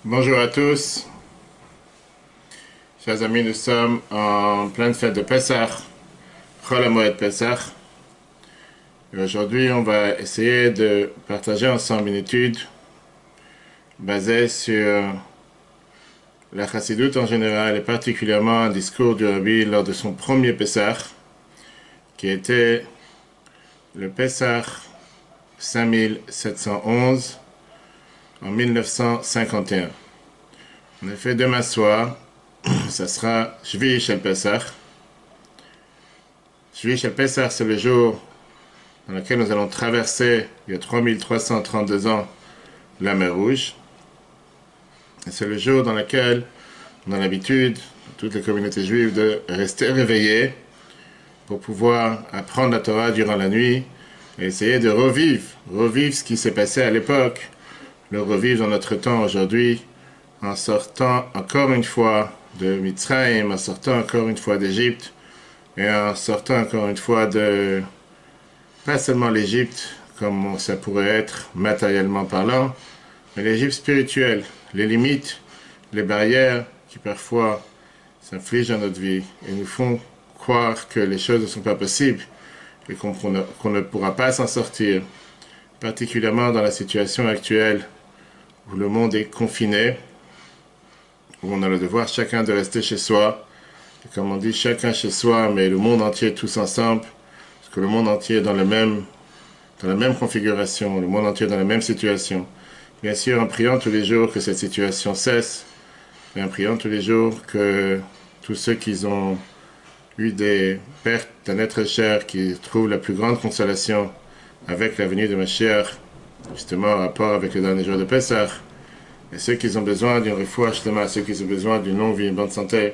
Bonjour à tous, chers amis, nous sommes en pleine fête de Pessah, Chol HaMoed Pessah. Et aujourd'hui, on va essayer de partager ensemble une étude basée sur la Chassidoute en général et particulièrement un discours du Rabbi lors de son premier Pessah, qui était le Pessah 5711 en 1951. En effet, demain soir, ça sera Shvi Shel Pesach. Shvi Shel Pesach, c'est le jour dans lequel nous allons traverser, il y a 3332 ans, la mer Rouge. Et c'est le jour dans lequel on a l'habitude, toutes les communautés juives, de rester réveillées pour pouvoir apprendre la Torah durant la nuit et essayer de revivre ce qui s'est passé à l'époque, le revivre dans notre temps aujourd'hui, en sortant encore une fois de Mitzrayim, en sortant encore une fois d'Égypte, et en sortant encore une fois de, pas seulement l'Égypte, comme ça pourrait être matériellement parlant, mais l'Égypte spirituelle, les limites, les barrières qui parfois s'infligent dans notre vie et nous font croire que les choses ne sont pas possibles et qu'on ne pourra pas s'en sortir, particulièrement dans la situation actuelle où le monde est confiné, où on a le devoir chacun de rester chez soi. Et comme on dit, chacun chez soi, mais le monde entier tous ensemble, parce que le monde entier est dans la même configuration, le monde entier est dans la même situation. Bien sûr, en priant tous les jours que cette situation cesse, et en priant tous les jours que tous ceux qui ont eu des pertes d'un être cher, qui trouvent la plus grande consolation avec la venue de Mashiach, justement en rapport avec le dernier jour de Pessah, et ceux qui ont besoin d'une refoua shlema, ceux qui ont besoin d'une longue vie, une bonne santé,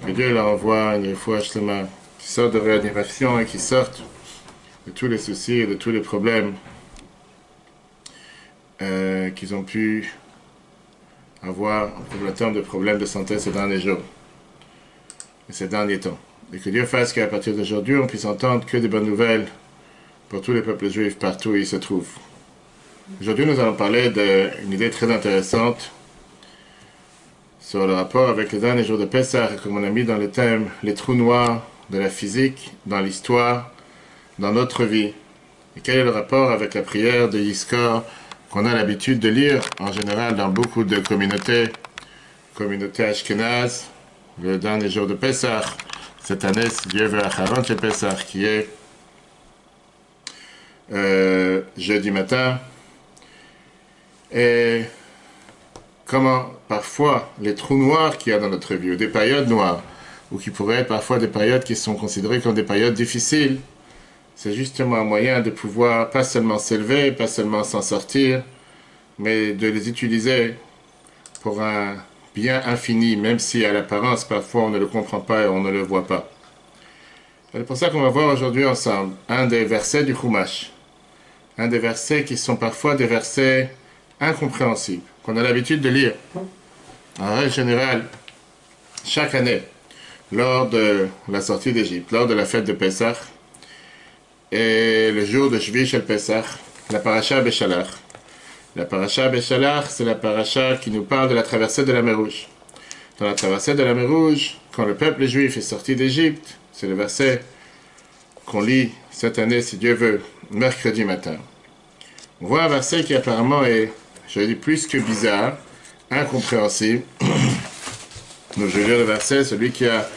que Dieu leur envoie une refoua shlema, qui sortent de réanimation et qui sortent de tous les soucis et de tous les problèmes qu'ils ont pu avoir en termes de problèmes de santé ces derniers jours et ces derniers temps. Et que Dieu fasse qu'à partir d'aujourd'hui, on puisse entendre que des bonnes nouvelles pour tous les peuples juifs partout où ils se trouvent. Aujourd'hui, nous allons parler d'une idée très intéressante sur le rapport avec les derniers jours de Pessah, et comme on a mis dans le thème, les trous noirs de la physique, dans l'histoire, dans notre vie. Et quel est le rapport avec la prière de Yizkor qu'on a l'habitude de lire en général dans beaucoup de communautés ashkénazes, le dernier jour de Pessah, cette année, si Dieu veut, Acharon Shel Pessah, qui est jeudi matin. Et comment parfois les trous noirs qu'il y a dans notre vie, ou des périodes noires, ou qui pourraient être parfois des périodes qui sont considérées comme des périodes difficiles, c'est justement un moyen de pouvoir pas seulement s'élever, pas seulement s'en sortir, mais de les utiliser pour un bien infini, même si à l'apparence parfois on ne le comprend pas et on ne le voit pas. C'est pour ça qu'on va voir aujourd'hui ensemble un des versets du Chumash, un des versets qui sont parfois des versets incompréhensibles, qu'on a l'habitude de lire. En règle générale, chaque année, lors de la sortie d'Égypte, lors de la fête de Pessah, et le jour de Shvi Shel Pessah, la paracha Beshalach. La paracha Beshalach, c'est la paracha qui nous parle de la traversée de la mer Rouge. Dans la traversée de la mer Rouge, quand le peuple juif est sorti d'Égypte, c'est le verset qu'on lit cette année, si Dieu veut, mercredi matin. On voit un verset qui apparemment est, je dis, plus que bizarre, incompréhensible. Donc je vais lire le verset, celui qui a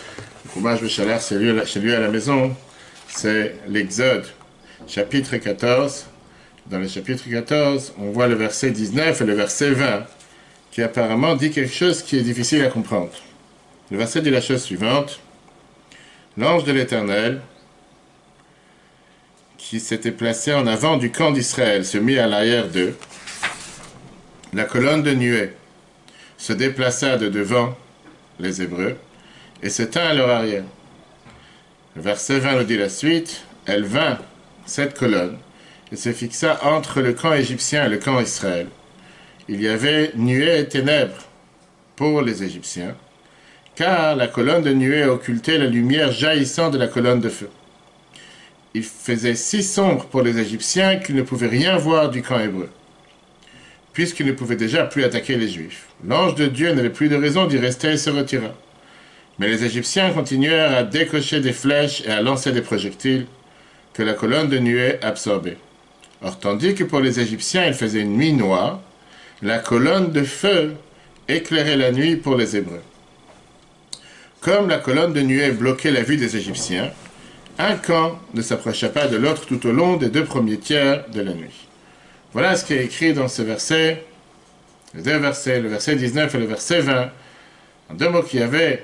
le Chumash Beshalach chez lui à la maison, c'est l'Exode, chapitre 14. Dans le chapitre 14, on voit le verset 19 et le verset 20, qui apparemment dit quelque chose qui est difficile à comprendre. Le verset dit la chose suivante. L'ange de l'Éternel, qui s'était placé en avant du camp d'Israël, se mit à l'arrière d'eux. La colonne de nuée se déplaça de devant les Hébreux et se tint à leur arrière. Le verset 20 nous dit la suite. Elle vint, cette colonne, et se fixa entre le camp égyptien et le camp Israël. Il y avait nuée et ténèbres pour les Égyptiens, car la colonne de nuée occultait la lumière jaillissant de la colonne de feu. Il faisait si sombre pour les Égyptiens qu'ils ne pouvaient rien voir du camp hébreu. puisqu'il ne pouvait déjà plus attaquer les Juifs. L'ange de Dieu n'avait plus de raison d'y rester et se retira. Mais les Égyptiens continuèrent à décocher des flèches et à lancer des projectiles que la colonne de nuée absorbait. Or, tandis que pour les Égyptiens il faisait une nuit noire, la colonne de feu éclairait la nuit pour les Hébreux. Comme la colonne de nuée bloquait la vue des Égyptiens, un camp ne s'approcha pas de l'autre tout au long des 2 premiers tiers de la nuit. Voilà ce qui est écrit dans ce verset, les 2 versets, le verset 19 et le verset 20. En 2 mots, qu'il y avait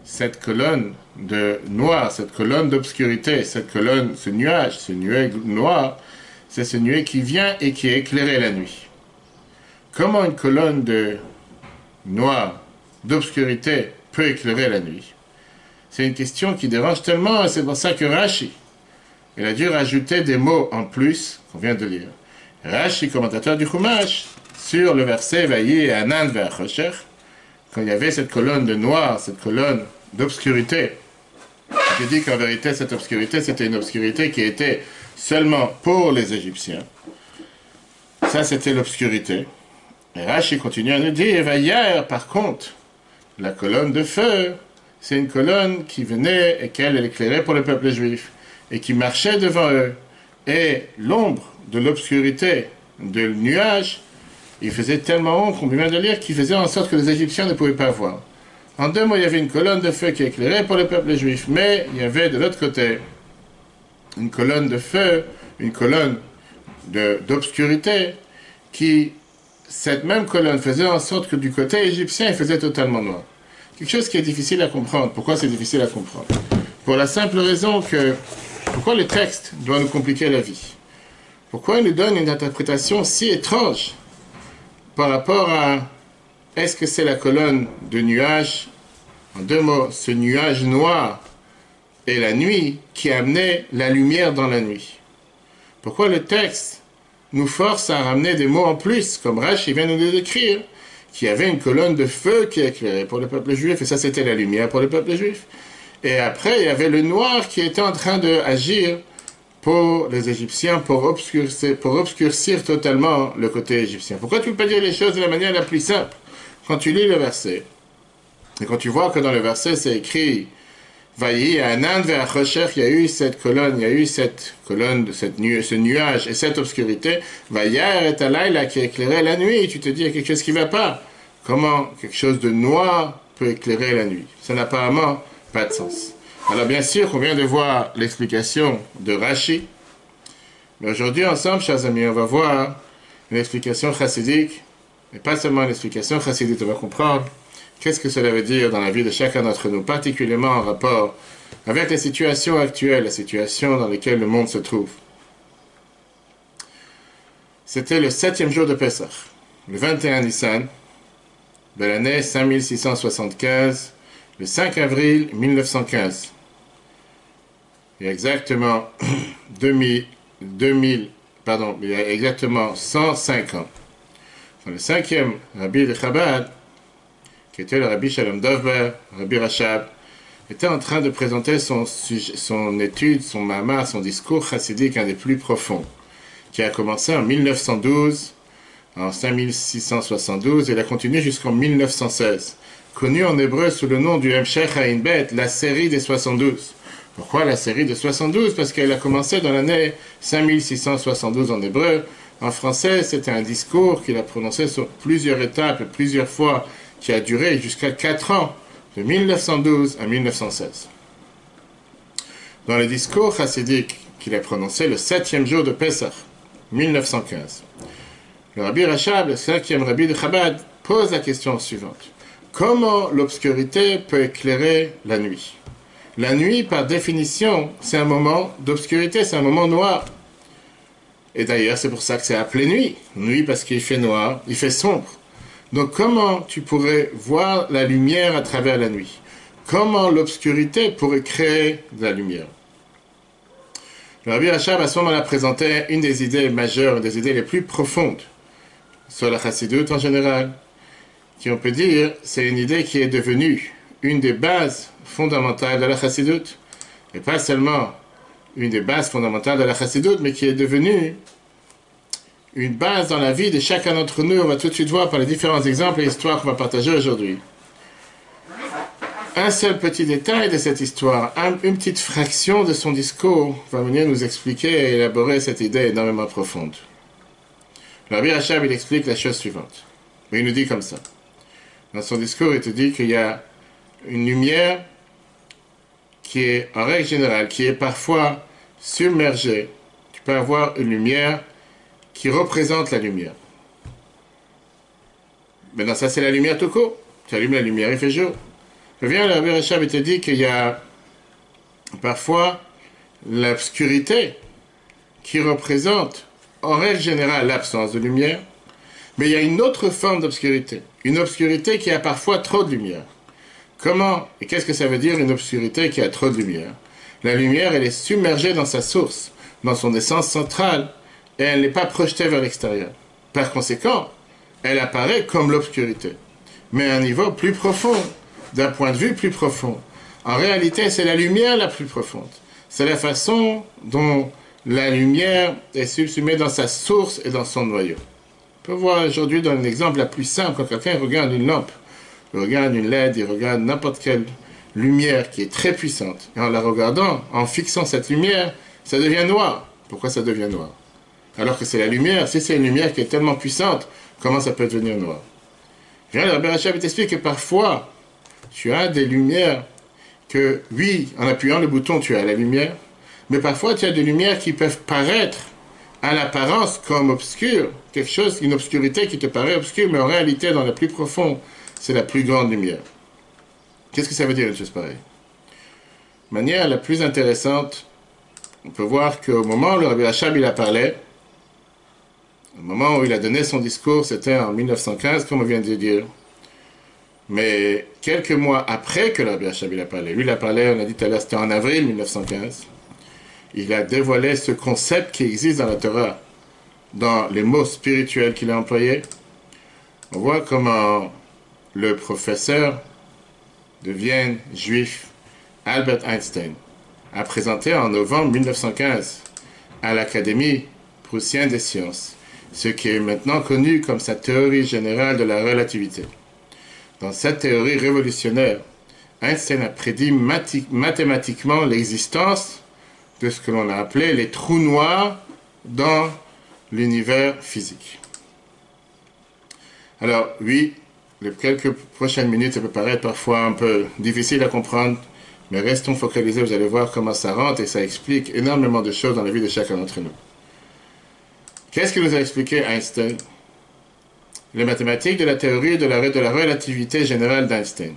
cette colonne de noir, cette colonne d'obscurité, cette colonne, ce nuage noir, c'est ce nuée qui vient et qui éclairait la nuit. Comment une colonne de noir, d'obscurité, peut éclairer la nuit? C'est une question qui dérange tellement, et c'est pour ça que Rashi, il a dû rajouter des mots en plus qu'on vient de lire. Rashi, commentateur du Chumash, sur le verset Vayi Anan ve'achosher, quand il y avait cette colonne de noir, cette colonne d'obscurité, il dit qu'en vérité, cette obscurité, c'était une obscurité qui était seulement pour les Égyptiens. Ça, c'était l'obscurité. Et Rashi continue à nous dire, Vayer, par contre, la colonne de feu, c'est une colonne qui venait et qu'elle éclairait pour le peuple juif, et qui marchait devant eux. Et l'ombre de l'obscurité, de nuage, il faisait tellement ombre, qu'on vient de lire, qu'il faisait en sorte que les Égyptiens ne pouvaient pas voir. En 2 mots, il y avait une colonne de feu qui éclairait pour le peuple juif, mais il y avait de l'autre côté une colonne de feu, une colonne d'obscurité, qui, cette même colonne faisait en sorte que du côté égyptien, il faisait totalement noir. Quelque chose qui est difficile à comprendre. Pourquoi c'est difficile à comprendre? Pour la simple raison que, pourquoi le texte doit nous compliquer la vie? Pourquoi il nous donne une interprétation si étrange par rapport à, est-ce que c'est la colonne de nuages, en 2 mots, ce nuage noir et la nuit qui amenait la lumière dans la nuit? Pourquoi le texte nous force à ramener des mots en plus, comme Rashi vient de nous décrire, qu'il y avait une colonne de feu qui éclairait pour le peuple juif, et ça c'était la lumière pour le peuple juif. Et après, il y avait le noir qui était en train d'agir pour les Égyptiens, pour obscurcir totalement le côté égyptien. Pourquoi tu ne peux pas dire les choses de la manière la plus simple? Quand tu lis le verset, et quand tu vois que dans le verset c'est écrit Vayi Anan ve'achosher, il y a eu cette colonne, ce nuage et cette obscurité, Vayer et Alayla qui éclairait la nuit, tu te dis il y a quelque chose qui ne va pas. Comment quelque chose de noir peut éclairer la nuit? Ça n'a apparemment pas de sens. Alors bien sûr, on vient de voir l'explication de Rashi, mais aujourd'hui ensemble, chers amis, on va voir une explication chassidique, et pas seulement une explication chassidique, on va comprendre qu'est-ce que cela veut dire dans la vie de chacun d'entre nous, particulièrement en rapport avec les situations actuelles, les situations dans lesquelles le monde se trouve. C'était le 7e jour de Pessah, le 21 Nissan, de l'année 5675, le 5 avril 1915. Il y a exactement il y a exactement 105 ans. Dans le 5e Rabbi de Chabad, qui était le Rabbi Shalom Dovber, Rabbi Rachab, était en train de présenter son étude, son mamar, son discours chassidique, un des plus profonds, qui a commencé en 1912, en 5672, et il a continué jusqu'en 1916, connu en hébreu sous le nom du Hemshech Ayin Bet, la série des 72. Pourquoi la série des 72? Parce qu'elle a commencé dans l'année 5672 en hébreu. En français, c'était un discours qu'il a prononcé sur plusieurs étapes et plusieurs fois, qui a duré jusqu'à 4 ans, de 1912 à 1916. Dans le discours chassidique qu'il a prononcé le 7e jour de Pessah, 1915, le Rabbi Rachab, le 5e Rabbi de Chabad, pose la question suivante. Comment l'obscurité peut éclairer la nuit? La nuit, par définition, c'est un moment d'obscurité, c'est un moment noir. Et d'ailleurs, c'est pour ça que c'est appelé nuit. Nuit parce qu'il fait noir, il fait sombre. Donc comment tu pourrais voir la lumière à travers la nuit? Comment l'obscurité pourrait créer de la lumière? Le Rabbi Rachab, à ce moment-là, présentait une des idées majeures, une des idées les plus profondes sur la chassidoute en général, qui on peut dire, c'est une idée qui est devenue une des bases fondamentales de la chassidoute, et pas seulement une des bases fondamentales de la chassidoute, mais qui est devenue une base dans la vie de chacun d'entre nous. On va tout de suite voir par les différents exemples et histoires qu'on va partager aujourd'hui. Un seul petit détail de cette histoire, une petite fraction de son discours va venir nous expliquer et élaborer cette idée énormément profonde. Le Rabbi Rachab, il explique la chose suivante. Il nous dit comme ça. Dans son discours, il te dit qu'il y a une lumière qui est, en règle générale, qui est parfois submergée. Tu peux avoir une lumière qui représente la lumière. Maintenant, ça, c'est la lumière tout court. Tu allumes la lumière, il fait jour. Revient le Rabbi Rachab et te dit qu'il y a parfois l'obscurité qui représente, en règle générale, l'absence de lumière, mais il y a une autre forme d'obscurité. Une obscurité qui a parfois trop de lumière. Comment et qu'est-ce que ça veut dire une obscurité qui a trop de lumière? La lumière, elle est submergée dans sa source, dans son essence centrale, et elle n'est pas projetée vers l'extérieur. Par conséquent, elle apparaît comme l'obscurité, mais à un niveau plus profond, d'un point de vue plus profond. En réalité, c'est la lumière la plus profonde. C'est la façon dont la lumière est subsumée dans sa source et dans son noyau. On peut voir aujourd'hui dans un exemple la plus simple, quand quelqu'un regarde une lampe, il regarde une LED, il regarde n'importe quelle lumière qui est très puissante. Et en la regardant, en fixant cette lumière, ça devient noir. Pourquoi ça devient noir? Alors que c'est la lumière. Si c'est une lumière qui est tellement puissante, comment ça peut devenir noir? Bien, le Rabbi Rachab t'explique que parfois, tu as des lumières que, oui, en appuyant le bouton, tu as la lumière, mais parfois tu as des lumières qui peuvent paraître à l'apparence comme obscures, quelque chose, une obscurité qui te paraît obscure, mais en réalité, dans le plus profond, c'est la plus grande lumière. Qu'est-ce que ça veut dire une chose pareille? De manière la plus intéressante, on peut voir qu'au moment où le Rabbi Rachab il a parlé, au moment où il a donné son discours, c'était en 1915, comme on vient de dire. Mais quelques mois après que le Rabbi Rachab il a parlé, lui il a parlé, on a dit tout à l'heure, c'était en avril 1915, il a dévoilé ce concept qui existe dans la Torah, dans les mots spirituels qu'il a employés. On voit comment le professeur de Vienne, juif, Albert Einstein, a présenté en novembre 1915 à l'Académie prussienne des sciences ce qui est maintenant connu comme sa théorie générale de la relativité. Dans cette théorie révolutionnaire, Einstein a prédit mathématiquement l'existence de ce que l'on a appelé les trous noirs dans l'univers physique. Alors oui, les quelques prochaines minutes, ça peut paraître parfois un peu difficile à comprendre, mais restons focalisés, vous allez voir comment ça rentre et ça explique énormément de choses dans la vie de chacun d'entre nous. Qu'est-ce que nous a expliqué Einstein? Les mathématiques de la théorie de la relativité générale d'Einstein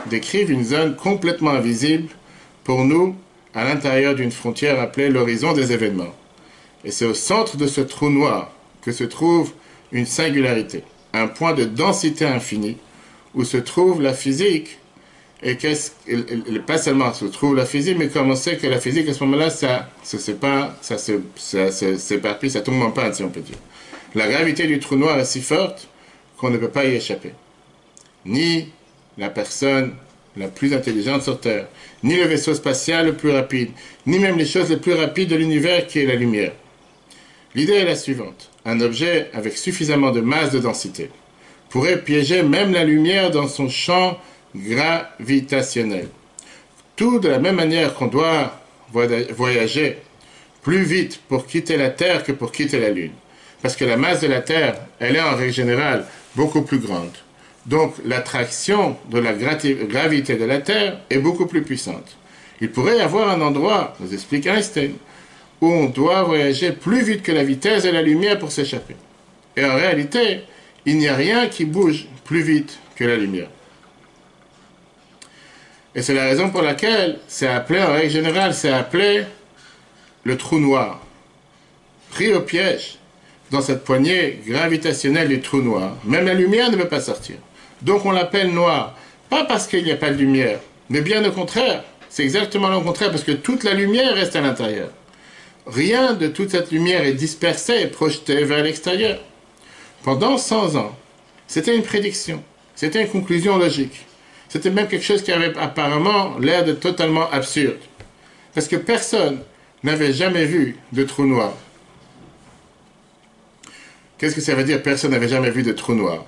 décrivent une zone complètement invisible pour nous à l'intérieur d'une frontière appelée l'horizon des événements. Et c'est au centre de ce trou noir que se trouve une singularité, un point de densité infinie où se trouve la physique. Et pas seulement se trouve la physique, mais comme on sait que la physique à ce moment-là, ça se sépare, ça s'éparpille, ça tombe en panne, si on peut dire. La gravité du trou noir est si forte qu'on ne peut pas y échapper. Ni la personne la plus intelligente sur Terre, ni le vaisseau spatial le plus rapide, ni même les choses les plus rapides de l'univers qui est la lumière. L'idée est la suivante. Un objet avec suffisamment de masse de densité pourrait piéger même la lumière dans son champ gravitationnel. Tout de la même manière qu'on doit voyager plus vite pour quitter la Terre que pour quitter la Lune. Parce que la masse de la Terre, elle est en règle générale beaucoup plus grande. Donc l'attraction de la gravité de la Terre est beaucoup plus puissante. Il pourrait y avoir un endroit, nous explique Einstein, où on doit voyager plus vite que la vitesse de la lumière pour s'échapper. Et en réalité, il n'y a rien qui bouge plus vite que la lumière. Et c'est la raison pour laquelle c'est appelé, en règle générale, c'est appelé le trou noir. Pris au piège dans cette poignée gravitationnelle du trou noir, même la lumière ne peut pas sortir. Donc on l'appelle noir, pas parce qu'il n'y a pas de lumière, mais bien au contraire. C'est exactement le contraire, parce que toute la lumière reste à l'intérieur. Rien de toute cette lumière est dispersé et projeté vers l'extérieur. Pendant 100 ans, c'était une prédiction, c'était une conclusion logique. C'était même quelque chose qui avait apparemment l'air de totalement absurde. Parce que personne n'avait jamais vu de trou noir. Qu'est-ce que ça veut dire personne n'avait jamais vu de trou noir?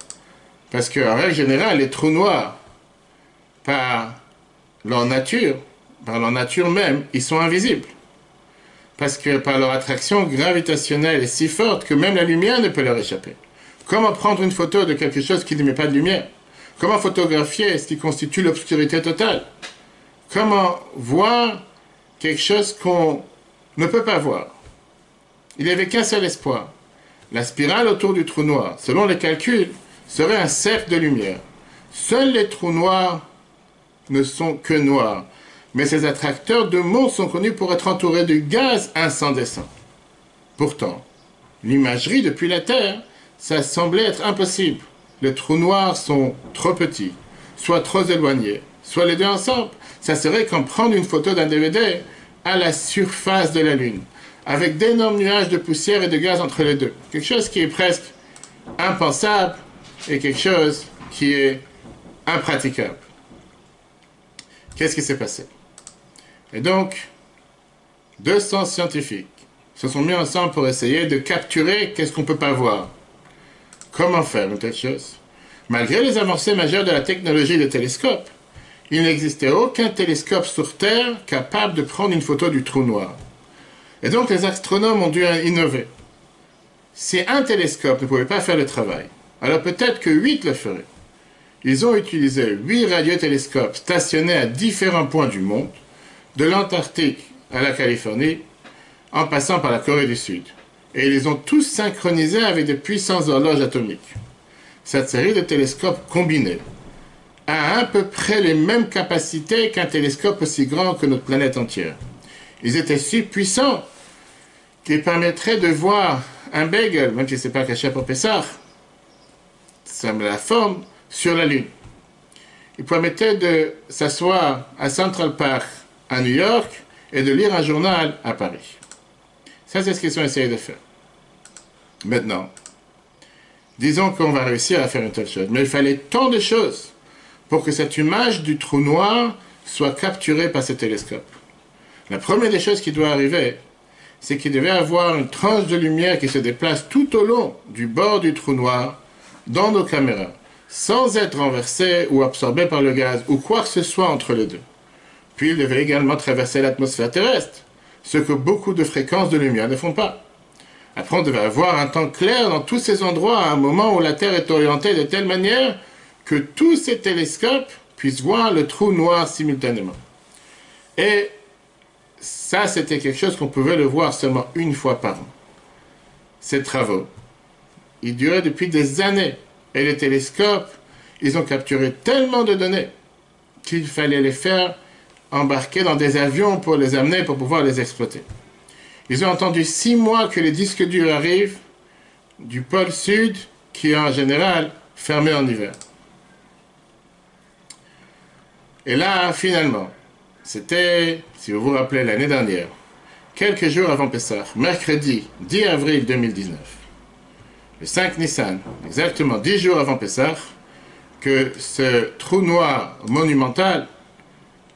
Parce qu'en règle générale, les trous noirs, par leur nature même, ils sont invisibles. Parce que par leur attraction gravitationnelle est si forte que même la lumière ne peut leur échapper. Comment prendre une photo de quelque chose qui n'émet pas de lumière? Comment photographier ce qui constitue l'obscurité totale? Comment voir quelque chose qu'on ne peut pas voir? Il n'y avait qu'un seul espoir. La spirale autour du trou noir, selon les calculs, serait un cercle de lumière. Seuls les trous noirs ne sont que noirs. Mais ces attracteurs de mondes sont connus pour être entourés de gaz incandescent. Pourtant, l'imagerie depuis la Terre, ça semblait être impossible. Les trous noirs sont trop petits, soit trop éloignés, soit les deux ensemble. Ça serait comme prendre une photo d'un DVD à la surface de la Lune, avec d'énormes nuages de poussière et de gaz entre les deux. Quelque chose qui est presque impensable et quelque chose qui est impraticable. Qu'est-ce qui s'est passé? Et donc, 200 scientifiques se sont mis ensemble pour essayer de capturer qu'est-ce qu'on ne peut pas voir. Comment faire une telle chose? Malgré les avancées majeures de la technologie des télescopes, il n'existait aucun télescope sur Terre capable de prendre une photo du trou noir. Et donc les astronomes ont dû innover. Si un télescope ne pouvait pas faire le travail, alors peut-être que 8 le feraient. Ils ont utilisé 8 radiotélescopes stationnés à différents points du monde, de l'Antarctique à la Californie, en passant par la Corée du Sud. Et ils les ont tous synchronisés avec de puissantes horloges atomiques. Cette série de télescopes combinés a à peu près les mêmes capacités qu'un télescope aussi grand que notre planète entière. Ils étaient si puissants qu'ils permettraient de voir un bagel, même si ce n'est pas caché pour Pessah, ça me la forme, sur la Lune. Ils permettaient de s'asseoir à Central Park à New York et de lire un journal à Paris. Ça, c'est ce qu'ils ont essayé de faire. Maintenant, disons qu'on va réussir à faire une telle chose, mais il fallait tant de choses pour que cette image du trou noir soit capturée par ce télescope. La première des choses qui doit arriver, c'est qu'il devait y avoir une tranche de lumière qui se déplace tout au long du bord du trou noir dans nos caméras, sans être renversée ou absorbée par le gaz ou quoi que ce soit entre les deux. Puis il devait également traverser l'atmosphère terrestre, ce que beaucoup de fréquences de lumière ne font pas. Après, on devait avoir un temps clair dans tous ces endroits à un moment où la Terre est orientée de telle manière que tous ces télescopes puissent voir le trou noir simultanément. Et ça, c'était quelque chose qu'on pouvait le voir seulement une fois par an. Ces travaux, ils duraient depuis des années. Et les télescopes, ils ont capturé tellement de données qu'il fallait les faire embarquer dans des avions pour les amener, pour pouvoir les exploiter. Ils ont attendu 6 mois que les disques durs arrivent du pôle sud, qui est en général fermé en hiver. Et là, finalement, c'était, si vous vous rappelez, l'année dernière, quelques jours avant Pessah, mercredi 10 avril 2019, le 5 Nissan, exactement 10 jours avant Pessah, que ce trou noir monumental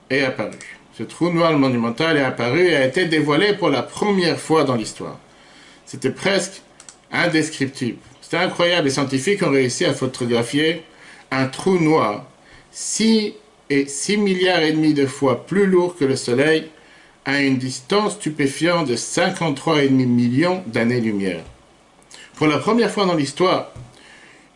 est apparu. Ce trou noir monumental est apparu et a été dévoilé pour la première fois dans l'histoire. C'était presque indescriptible. C'était incroyable. Les scientifiques ont réussi à photographier un trou noir 6 milliards et demi de fois plus lourd que le Soleil à une distance stupéfiante de 53,5 millions d'années-lumière. Pour la première fois dans l'histoire,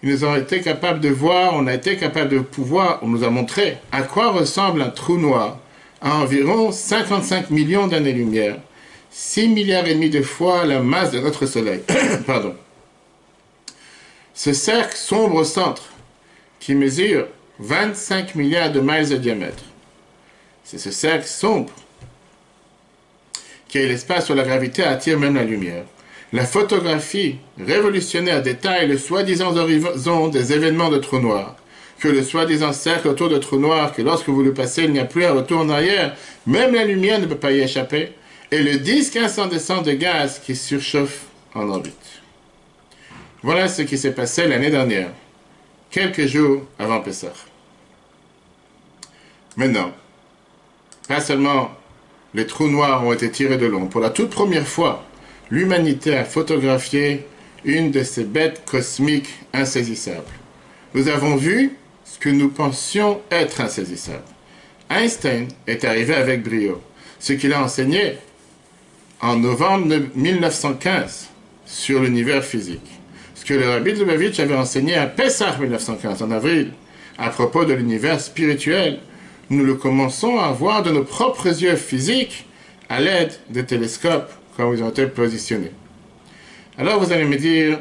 ils nous ont été capables de voir, on a été capable de pouvoir, on nous a montré à quoi ressemble un trou noir à environ 55 millions d'années-lumière, 6 milliards et demi de fois la masse de notre Soleil. Pardon. Ce cercle sombre au centre, qui mesure 25 milliards de miles de diamètre. C'est ce cercle sombre qui est l'espace où la gravité attire même la lumière. La photographie révolutionnaire détaille le soi-disant horizon des événements de trous noirs, que le soi-disant cercle autour de trous noirs, que lorsque vous le passez, il n'y a plus un retour en arrière, même la lumière ne peut pas y échapper, et le disque incandescent de gaz qui surchauffe en orbite. Voilà ce qui s'est passé l'année dernière, quelques jours avant Pessah. Maintenant, pas seulement les trous noirs ont été tirés de long, pour la toute première fois, l'humanité a photographié une de ces bêtes cosmiques insaisissables. Nous avons vu ce que nous pensions être insaisissable. Einstein est arrivé avec brio. Ce qu'il a enseigné en novembre 1915 sur l'univers physique. Ce que le Rabbi de Lubavitch avait enseigné à Pessah 1915, en avril, à propos de l'univers spirituel, nous le commençons à voir de nos propres yeux physiques à l'aide des télescopes quand ils ont été positionnés. Alors vous allez me dire,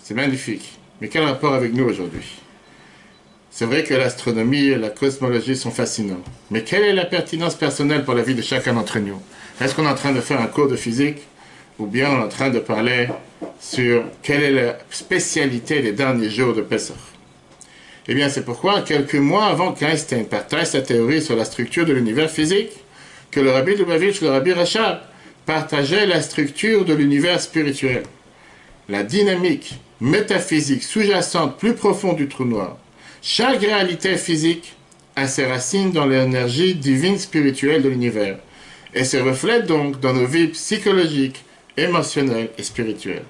c'est magnifique, mais quel rapport avec nous aujourd'hui? C'est vrai que l'astronomie et la cosmologie sont fascinants, mais quelle est la pertinence personnelle pour la vie de chacun d'entre nous? Est-ce qu'on est en train de faire un cours de physique, ou bien on est en train de parler sur quelle est la spécialité des derniers jours de Pessah? Eh bien, c'est pourquoi, quelques mois avant qu'Einstein partage sa théorie sur la structure de l'univers physique, que le Rabbi Lubavitch, le Rabbi Rachab, partageait la structure de l'univers spirituel. La dynamique métaphysique sous-jacente plus profonde du trou noir. Chaque réalité physique a ses racines dans l'énergie divine spirituelle de l'univers et se reflète donc dans nos vies psychologiques, émotionnelles et spirituelles.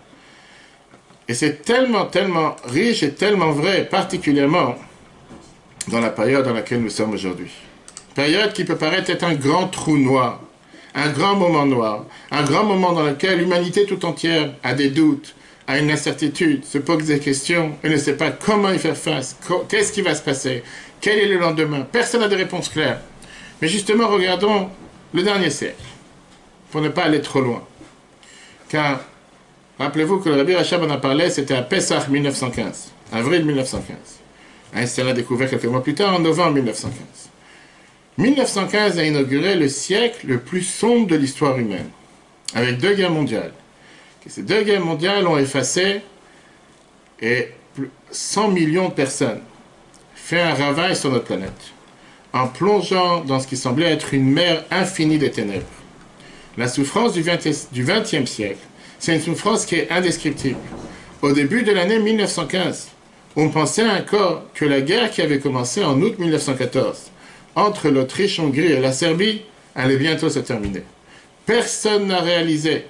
Et c'est tellement riche et tellement vrai, particulièrement dans la période dans laquelle nous sommes aujourd'hui. Période qui peut paraître être un grand trou noir, un grand moment noir, un grand moment dans lequel l'humanité tout entière a des doutes, a une incertitude, se pose des questions et ne sait pas comment y faire face, qu'est-ce qui va se passer, quel est le lendemain. Personne n'a de réponse claire. Mais justement, regardons le dernier siècle, pour ne pas aller trop loin. Car, rappelez-vous que le Rabbi Rachab en a parlé, c'était à Pessah 1915, avril 1915. Einstein l'a découvert quelques mois plus tard, en novembre 1915. 1915 a inauguré le siècle le plus sombre de l'histoire humaine, avec 2 guerres mondiales. Ces 2 guerres mondiales ont effacé 100 millions de personnes, fait un ravage sur notre planète, en plongeant dans ce qui semblait être une mer infinie des ténèbres. La souffrance du XXe siècle, c'est une souffrance qui est indescriptible. Au début de l'année 1915, on pensait encore que la guerre qui avait commencé en août 1914 entre l'Autriche-Hongrie et la Serbie allait bientôt se terminer. Personne n'a réalisé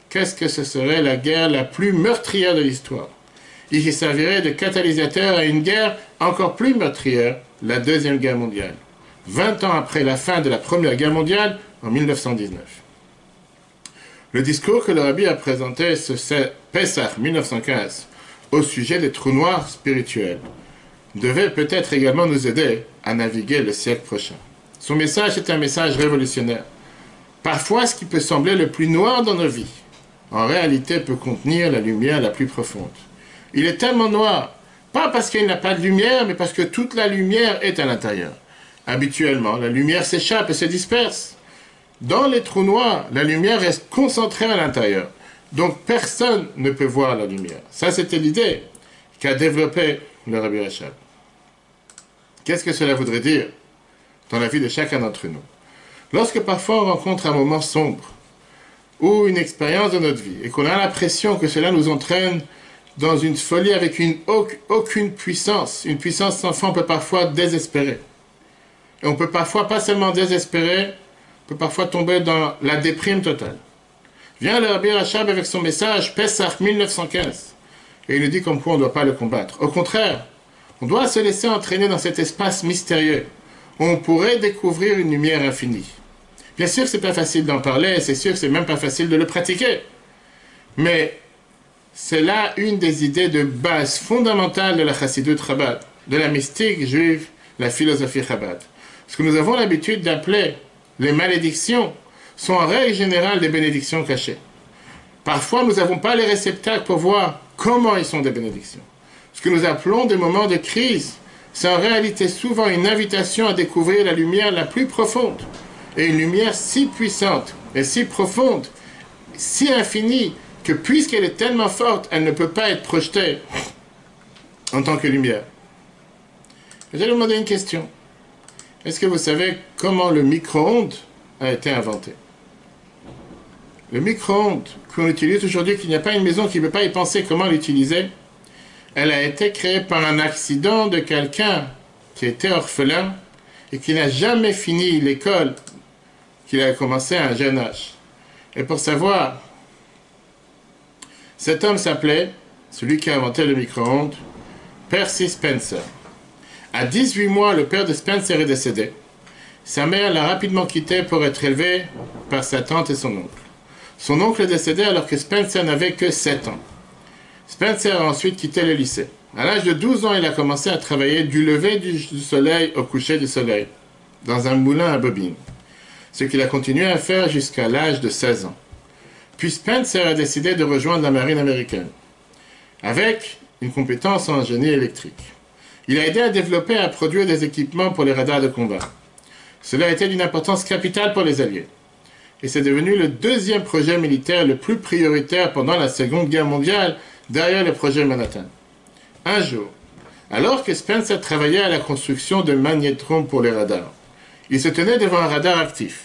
qu'est-ce que ce serait la guerre la plus meurtrière de l'histoire. Il qui servirait de catalyseur à une guerre encore plus meurtrière, la Deuxième Guerre mondiale, 20 ans après la fin de la Première Guerre mondiale, en 1919. Le discours que le Rabbi a présenté ce Pessah 1915 au sujet des trous noirs spirituels devait peut-être également nous aider à naviguer le siècle prochain. Son message est un message révolutionnaire. Parfois, ce qui peut sembler le plus noir dans nos vies, en réalité peut contenir la lumière la plus profonde. Il est tellement noir, pas parce qu'il n'a pas de lumière, mais parce que toute la lumière est à l'intérieur. Habituellement, la lumière s'échappe et se disperse. Dans les trous noirs, la lumière reste concentrée à l'intérieur. Donc personne ne peut voir la lumière. Ça, c'était l'idée qu'a développée le Rabbi Rachab. Qu'est-ce que cela voudrait dire dans la vie de chacun d'entre nous? Lorsque parfois on rencontre un moment sombre, ou une expérience de notre vie, et qu'on a l'impression que cela nous entraîne dans une folie avec aucune puissance, une puissance sans fin, on peut parfois désespérer. Et on peut parfois, pas seulement désespérer, on peut parfois tomber dans la déprime totale. Vient le Rabbi Rachab avec son message Pessah 1915, et il nous dit comme quoi on ne doit pas le combattre. Au contraire, on doit se laisser entraîner dans cet espace mystérieux, où on pourrait découvrir une lumière infinie. Bien sûr que ce n'est pas facile d'en parler, c'est sûr que ce n'est même pas facile de le pratiquer. Mais c'est là une des idées de base fondamentales de la Chassidut Chabad, de la mystique juive, la philosophie Chabad. Ce que nous avons l'habitude d'appeler les malédictions sont en règle générale des bénédictions cachées. Parfois, nous n'avons pas les réceptacles pour voir comment ils sont des bénédictions. Ce que nous appelons des moments de crise, c'est en réalité souvent une invitation à découvrir la lumière la plus profonde. Et une lumière si puissante et si profonde, si infinie, que puisqu'elle est tellement forte, elle ne peut pas être projetée en tant que lumière. Je vais vous demander une question. Est-ce que vous savez comment le micro-ondes a été inventé? Le micro-ondes qu'on utilise aujourd'hui, qu'il n'y a pas une maison qui ne peut pas y penser comment l'utiliser, elle a été créée par un accident de quelqu'un qui était orphelin et qui n'a jamais fini l'école qu'il a commencé à un jeune âge. Et pour savoir Cet homme s'appelait, celui qui a inventé le micro-ondes, Percy Spencer. À 18 mois, le père de Spencer est décédé. Sa mère l'a rapidement quitté pour être élevée par sa tante et son oncle. Son oncle est décédé alors que Spencer n'avait que 7 ans. Spencer a ensuite quitté le lycée. À l'âge de 12 ans, il a commencé à travailler du lever du soleil au coucher du soleil, dans un moulin à bobines, ce qu'il a continué à faire jusqu'à l'âge de 16 ans. Puis Spencer a décidé de rejoindre la marine américaine, avec une compétence en génie électrique. Il a aidé à développer et à produire des équipements pour les radars de combat. Cela a été d'une importance capitale pour les Alliés. Et c'est devenu le deuxième projet militaire le plus prioritaire pendant la Seconde Guerre mondiale, derrière le projet Manhattan. Un jour, alors que Spencer travaillait à la construction de magnétrons pour les radars, il se tenait devant un radar actif,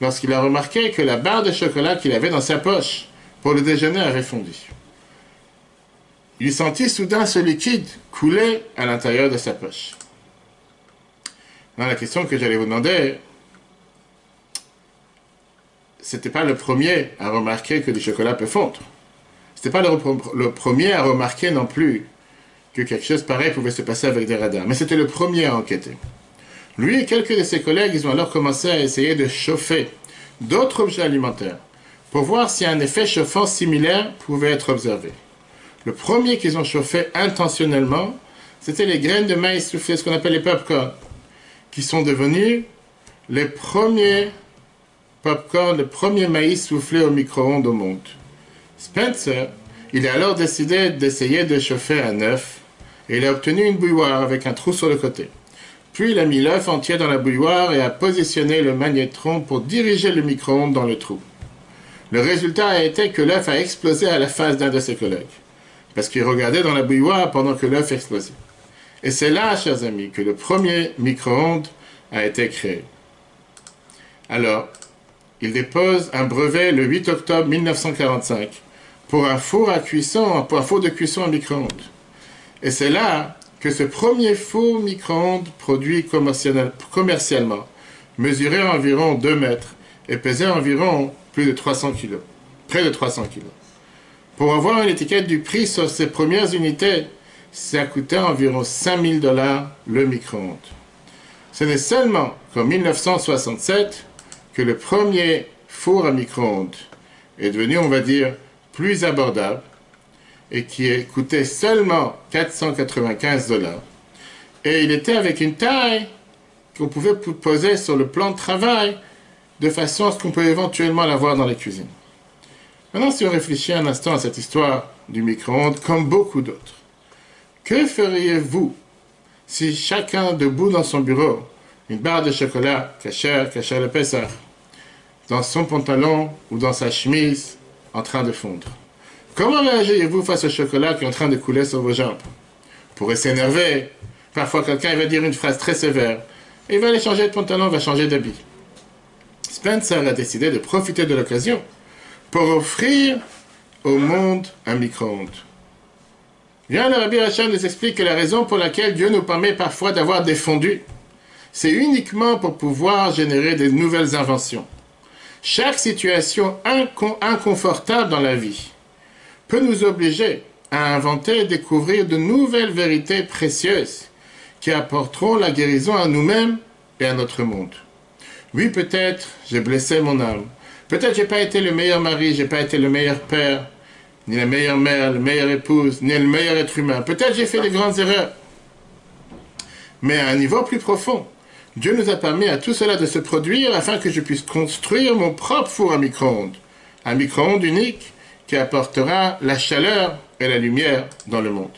lorsqu'il a remarqué que la barre de chocolat qu'il avait dans sa poche pour le déjeuner avait fondu. Il sentit soudain ce liquide couler à l'intérieur de sa poche. Alors, la question que j'allais vous demander, c'était pas le premier à remarquer que du chocolat peut fondre. C'était pas le premier à remarquer non plus que quelque chose pareil pouvait se passer avec des radars. Mais c'était le premier à enquêter. Lui et quelques de ses collègues, ils ont alors commencé à essayer de chauffer d'autres objets alimentaires pour voir si un effet chauffant similaire pouvait être observé. Le premier qu'ils ont chauffé intentionnellement, c'était les graines de maïs soufflées, ce qu'on appelle les pop-corn, qui sont devenus les premiers pop-corn, le premier maïs soufflé au micro-ondes au monde. Spencer, il a alors décidé d'essayer de chauffer un œuf et il a obtenu une bouilloire avec un trou sur le côté. Puis il a mis l'œuf entier dans la bouilloire et a positionné le magnétron pour diriger le micro-ondes dans le trou. Le résultat a été que l'œuf a explosé à la face d'un de ses collègues, parce qu'il regardait dans la bouilloire pendant que l'œuf explosait. Et c'est là, chers amis, que le premier micro-ondes a été créé. Alors, il dépose un brevet le 8 octobre 1945 pour un four à cuisson, pour un four de cuisson à micro-ondes. Et c'est là que ce premier four micro-ondes produit commercialement mesurait environ 2 mètres et pesait environ plus de 300 kg, près de 300 kg. Pour avoir une étiquette du prix sur ces premières unités, ça coûtait environ 5 000 $ le micro-ondes. Ce n'est seulement qu'en 1967 que le premier four à micro-ondes est devenu, on va dire, plus abordable et qui coûtait seulement 495 $. Et il était avec une taille qu'on pouvait poser sur le plan de travail de façon à ce qu'on peut éventuellement l'avoir dans les cuisines. Maintenant, si on réfléchit un instant à cette histoire du micro-ondes, comme beaucoup d'autres, que feriez-vous si chacun debout dans son bureau, une barre de chocolat, kasher le Pessah, dans son pantalon ou dans sa chemise, en train de fondre? Comment réagiriez-vous face au chocolat qui est en train de couler sur vos jambes? Vous pourrez s'énerver. Parfois, quelqu'un va dire une phrase très sévère. Et il va aller changer de pantalon, va changer d'habit. Spencer a décidé de profiter de l'occasion pour offrir au monde un micro-ondes. Bien, le Rabbi Hacham nous explique que la raison pour laquelle Dieu nous permet parfois d'avoir des fondus, c'est uniquement pour pouvoir générer de nouvelles inventions. Chaque situation inconfortable dans la vie peut nous obliger à inventer et découvrir de nouvelles vérités précieuses qui apporteront la guérison à nous-mêmes et à notre monde. Oui, peut-être j'ai blessé mon âme. Peut-être j'ai pas été le meilleur mari, j'ai pas été le meilleur père, ni la meilleure mère, la meilleure épouse, ni le meilleur être humain. Peut-être j'ai fait de grandes erreurs. Mais à un niveau plus profond, Dieu nous a permis à tout cela de se produire afin que je puisse construire mon propre four à micro-ondes. Un micro-ondes unique qui apportera la chaleur et la lumière dans le monde.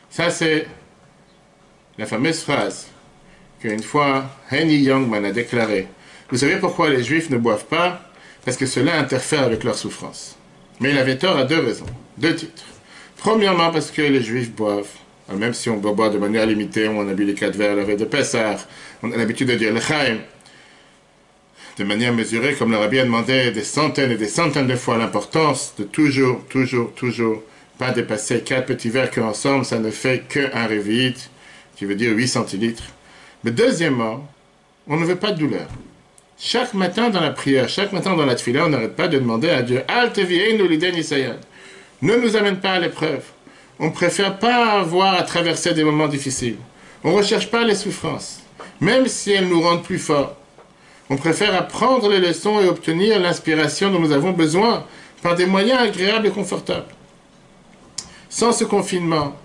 Ça, c'est la fameuse phrase qu'une fois Henny Youngman a déclarée. Vous savez pourquoi les Juifs ne boivent pas? Parce que cela interfère avec leur souffrance. Mais il avait tort à 2 raisons, 2 titres. Premièrement, parce que les Juifs boivent, même si on boit de manière limitée, on a bu les 4 verres la veille de Pessah, on a l'habitude de dire l'Echaim, de manière mesurée, comme le Rabbi a demandé des centaines et des centaines de fois l'importance de toujours pas dépasser 4 petits verres qu'ensemble, ça ne fait qu'un révite, qui veut dire 8 centilitres. Mais deuxièmement, on ne veut pas de douleur. Chaque matin dans la prière, chaque matin dans la tefila, on n'arrête pas de demander à Dieu, Al tevienu liden Isayan. ne nous amène pas à l'épreuve. On ne préfère pas avoir à traverser des moments difficiles. On ne recherche pas les souffrances, même si elles nous rendent plus forts. On préfère apprendre les leçons et obtenir l'inspiration dont nous avons besoin par des moyens agréables et confortables. Sans ce confinement,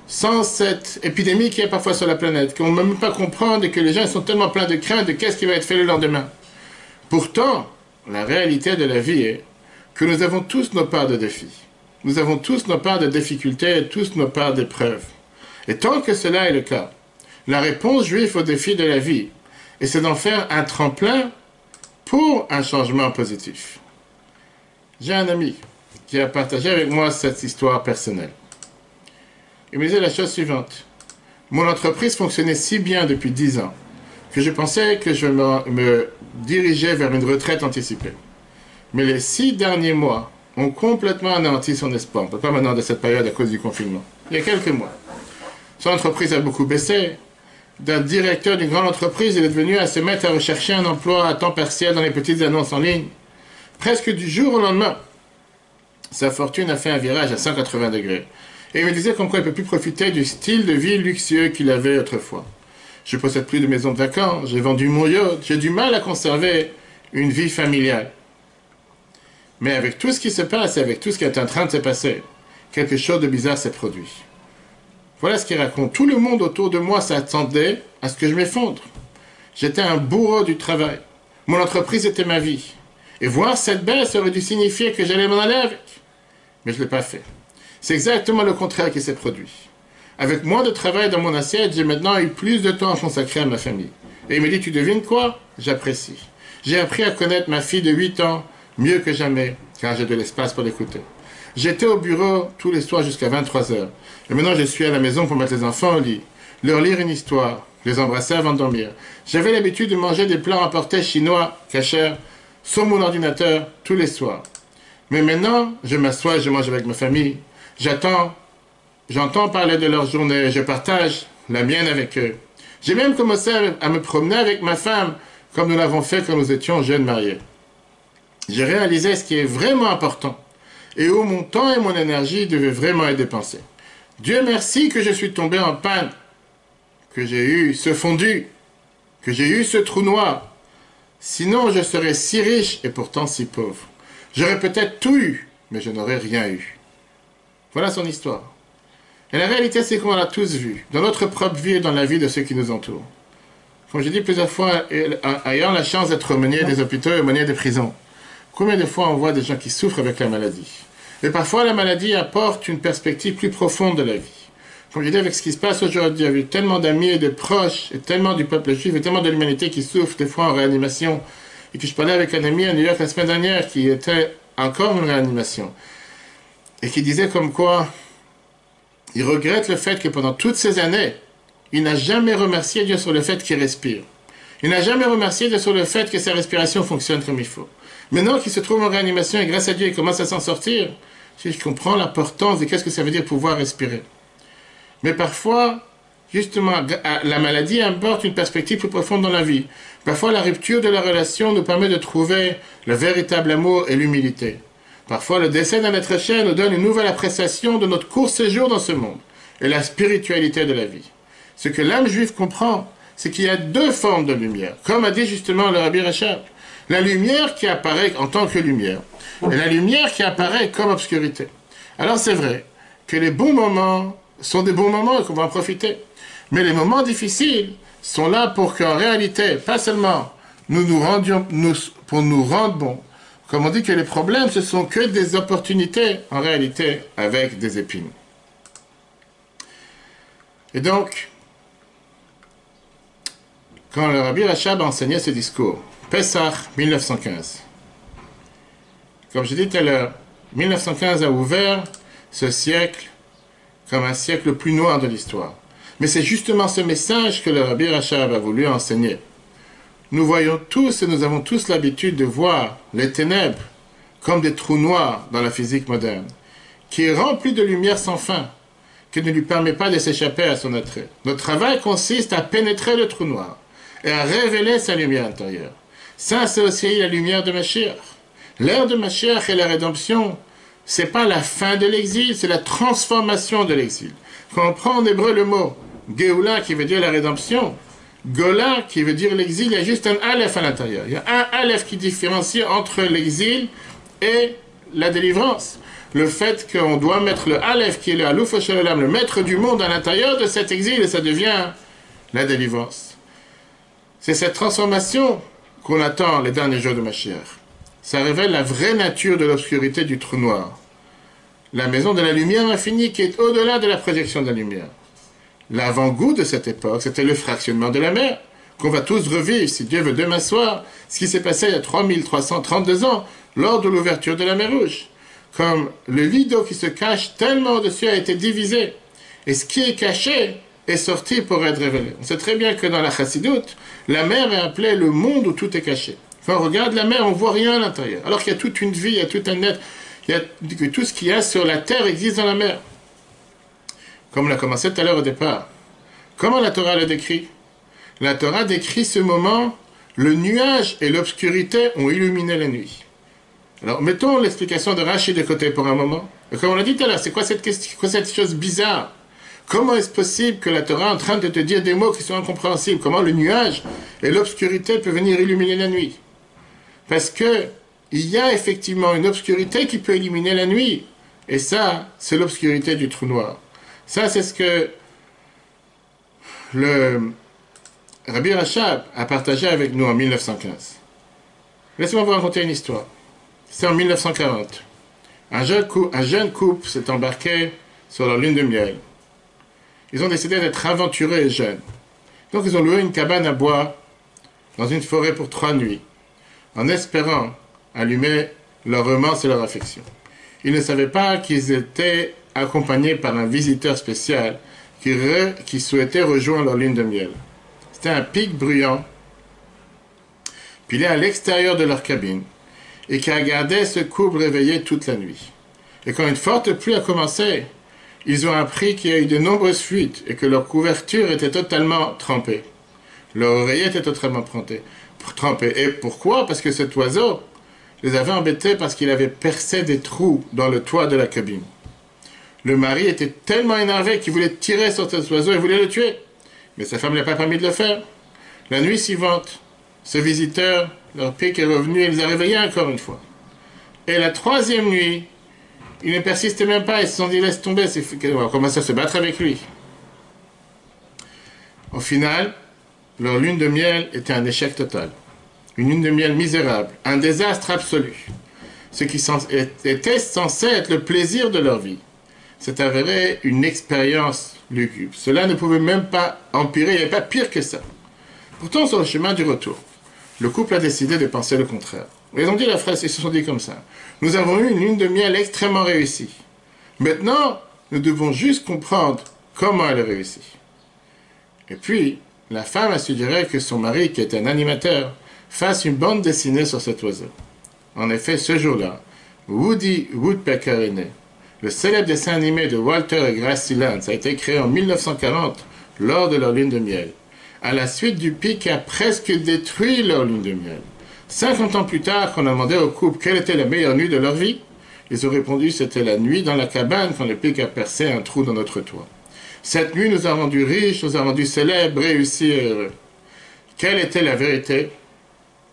sans cette épidémie qui est parfois sur la planète, qu'on ne peut même pas comprendre et que les gens sont tellement pleins de crainte de qu'est-ce qui va être fait le lendemain. Pourtant, la réalité de la vie est que nous avons tous nos parts de défis. Nous avons tous nos parts de difficultés et tous nos parts d'épreuves. Et tant que cela est le cas, la réponse juive aux défis de la vie, et c'est d'en faire un tremplin pour un changement positif. J'ai un ami qui a partagé avec moi cette histoire personnelle. Il me disait la chose suivante. Mon entreprise fonctionnait si bien depuis 10 ans que je pensais que je me dirigeais vers une retraite anticipée. Mais les 6 derniers mois ont complètement anéanti son espoir. On ne parle pas maintenant de cette période à cause du confinement. Il y a quelques mois. Son entreprise a beaucoup baissé. D'un directeur d'une grande entreprise, il est devenu à se mettre à rechercher un emploi à temps partiel dans les petites annonces en ligne. Presque du jour au lendemain, sa fortune a fait un virage à 180 degrés. Et il me disait comme quoi il ne peut plus profiter du style de vie luxueux qu'il avait autrefois. Je ne possède plus de maison de vacances, j'ai vendu mon yacht, j'ai du mal à conserver une vie familiale. Mais avec tout ce qui se passe et avec tout ce qui est en train de se passer, quelque chose de bizarre s'est produit. Voilà ce qu'il raconte. Tout le monde autour de moi s'attendait à ce que je m'effondre. J'étais un bourreau du travail. Mon entreprise était ma vie. Et voir cette baisse aurait dû signifier que j'allais m'en aller avec. Mais je ne l'ai pas fait. C'est exactement le contraire qui s'est produit. Avec moins de travail dans mon assiette, j'ai maintenant eu plus de temps à consacrer à ma famille. Et il me dit, tu devines quoi? J'apprécie. J'ai appris à connaître ma fille de 8 ans mieux que jamais, car j'ai de l'espace pour l'écouter. J'étais au bureau tous les soirs jusqu'à 23 heures. Et maintenant, je suis à la maison pour mettre les enfants au lit, leur lire une histoire, les embrasser avant de dormir. J'avais l'habitude de manger des plats emportés chinois, kasher, sur mon ordinateur tous les soirs. Mais maintenant, je m'assois et je mange avec ma famille. J'entends parler de leur journée, je partage la mienne avec eux. J'ai même commencé à me promener avec ma femme, comme nous l'avons fait quand nous étions jeunes mariés. J'ai réalisé ce qui est vraiment important, et où mon temps et mon énergie devaient vraiment être dépensés. Dieu merci que je suis tombé en panne, que j'ai eu ce fondu, que j'ai eu ce trou noir. Sinon, je serais si riche et pourtant si pauvre. J'aurais peut-être tout eu, mais je n'aurais rien eu. Voilà son histoire. Et la réalité, c'est qu'on l'a tous vu, dans notre propre vie et dans la vie de ceux qui nous entourent. Comme j'ai dit plusieurs fois, ayant la chance d'être aumônier des hôpitaux et aumônier des prisons, combien de fois on voit des gens qui souffrent avec la maladie? Et parfois, la maladie apporte une perspective plus profonde de la vie. Comme je dis, avec ce qui se passe aujourd'hui, il y a eu tellement d'amis et de proches, et tellement du peuple juif, et tellement de l'humanité qui souffre, des fois en réanimation. Et que je parlais avec un ami à New York la semaine dernière, qui était encore une réanimation. Et qui disait comme quoi, il regrette le fait que pendant toutes ces années, il n'a jamais remercié Dieu sur le fait qu'il respire. Il n'a jamais remercié Dieu sur le fait que sa respiration fonctionne comme il faut. Maintenant qu'il se trouve en réanimation et grâce à Dieu, il commence à s'en sortir, je comprends l'importance de qu'est-ce que ça veut dire pouvoir respirer. Mais parfois, justement, la maladie apporte une perspective plus profonde dans la vie. Parfois, la rupture de la relation nous permet de trouver le véritable amour et l'humilité. Parfois, le décès d'un être cher nous donne une nouvelle appréciation de notre court séjour dans ce monde et la spiritualité de la vie. Ce que l'âme juive comprend, c'est qu'il y a 2 formes de lumière, comme a dit justement le Rabbi Rachab. La lumière qui apparaît en tant que lumière et la lumière qui apparaît comme obscurité. Alors c'est vrai que les bons moments sont des bons moments et qu'on va en profiter. Mais les moments difficiles sont là pour qu'en réalité, pas seulement pour nous rendre bons. Comme on dit que les problèmes, ce sont que des opportunités, en réalité, avec des épines. Et donc, quand le Rabbi Rachab a enseigné ce discours, Pessah 1915, comme je dis tout à l'heure, 1915 a ouvert ce siècle comme un siècle le plus noir de l'histoire. Mais c'est justement ce message que le Rabbi Rachab a voulu enseigner. Nous voyons tous et nous avons tous l'habitude de voir les ténèbres comme des trous noirs dans la physique moderne, qui est rempli de lumière sans fin, qui ne lui permet pas de s'échapper à son attrait. Notre travail consiste à pénétrer le trou noir et à révéler sa lumière intérieure. Ça, c'est aussi la lumière de Mashiach. L'ère de Mashiach et la rédemption c'est pas la fin de l'exil, c'est la transformation de l'exil. Quand on prend en hébreu le mot Géoula qui veut dire la rédemption, Gola qui veut dire l'exil, il y a juste un Aleph à l'intérieur. Il y a un Aleph qui différencie entre l'exil et la délivrance. Le fait qu'on doit mettre le Aleph qui est le Alouf Shalom, le maître du monde à l'intérieur de cet exil, et ça devient la délivrance. C'est cette transformation qu'on attend les derniers jours de Mashiach. Ça révèle la vraie nature de l'obscurité du trou noir. La maison de la lumière infinie qui est au-delà de la projection de la lumière. L'avant-goût de cette époque, c'était le fractionnement de la mer, qu'on va tous revivre, si Dieu veut, demain soir, ce qui s'est passé il y a 3332 ans, lors de l'ouverture de la mer Rouge. Comme le lit d'eau qui se cache tellement au-dessus a été divisé, et ce qui est caché est sorti pour être révélé. On sait très bien que dans la Chassidoute, la mer est appelée le monde où tout est caché. Quand on regarde la mer, on ne voit rien à l'intérieur, alors qu'il y a toute une vie, il y a tout un être, que tout ce qu'il y a sur la terre existe dans la mer. Comme on a commencé tout à l'heure au départ. Comment la Torah le décrit? La Torah décrit ce moment, le nuage et l'obscurité ont illuminé la nuit. Alors, mettons l'explication de Rashi de côté pour un moment. Et comme on l'a dit tout à l'heure, c'est quoi cette chose bizarre? Comment est-ce possible que la Torah est en train de te dire des mots qui sont incompréhensibles? Comment le nuage et l'obscurité peuvent venir illuminer la nuit? Parce que il y a effectivement une obscurité qui peut illuminer la nuit. Et ça, c'est l'obscurité du trou noir. Ça, c'est ce que le Rabbi Rachab a partagé avec nous en 1915. Laissez-moi vous raconter une histoire. C'est en 1940. Un jeune couple s'est embarqué sur leur lune de miel. Ils ont décidé d'être aventureux et jeunes. Donc ils ont loué une cabane à bois dans une forêt pour 3 nuits, en espérant allumer leur romance et leur affection. Ils ne savaient pas qu'ils étaient accompagnés par un visiteur spécial qui souhaitait rejoindre leur lune de miel. C'était un pic bruyant, pilé à l'extérieur de leur cabine, et qui a gardé ce couple réveillé toute la nuit. Et quand une forte pluie a commencé, ils ont appris qu'il y a eu de nombreuses fuites et que leur couverture était totalement trempée. Leur oreiller était totalement trempé. Et pourquoi? Parce que cet oiseau les avait embêtés parce qu'il avait percé des trous dans le toit de la cabine. Le mari était tellement énervé qu'il voulait tirer sur cet oiseau et voulait le tuer. Mais sa femme ne lui a pas permis de le faire. La nuit suivante, ce visiteur, leur pic est revenu et les a réveillés encore une fois. Et la 3e nuit, ils ne persistaient même pas, ils se sont dit laisse tomber, on va commencer à se battre avec lui. Au final, leur lune de miel était un échec total. Une lune de miel misérable, un désastre absolu. Ce qui était censé être le plaisir de leur vie s'est avéré une expérience lugubre. Cela ne pouvait même pas empirer, il n'y avait pas pire que ça. Pourtant, sur le chemin du retour, le couple a décidé de penser le contraire. Ils ont dit la phrase, ils se sont dit comme ça. Nous avons eu une lune de miel extrêmement réussie. Maintenant, nous devons juste comprendre comment elle est réussie. Et puis, la femme a suggéré que son mari, qui est un animateur, fasse une bande dessinée sur cet oiseau. En effet, ce jour-là, Woody Woodpecker est né. Le célèbre dessin animé de Walter et Gracie Lantz a été créé en 1940 lors de leur lune de miel, à la suite du pic qui a presque détruit leur lune de miel. 50 ans plus tard, quand on a demandé au couple quelle était la meilleure nuit de leur vie, ils ont répondu c'était la nuit dans la cabane quand le pic a percé un trou dans notre toit. Cette nuit nous a rendus riches, nous a rendus célèbres, réussis et heureux. Quelle était la vérité?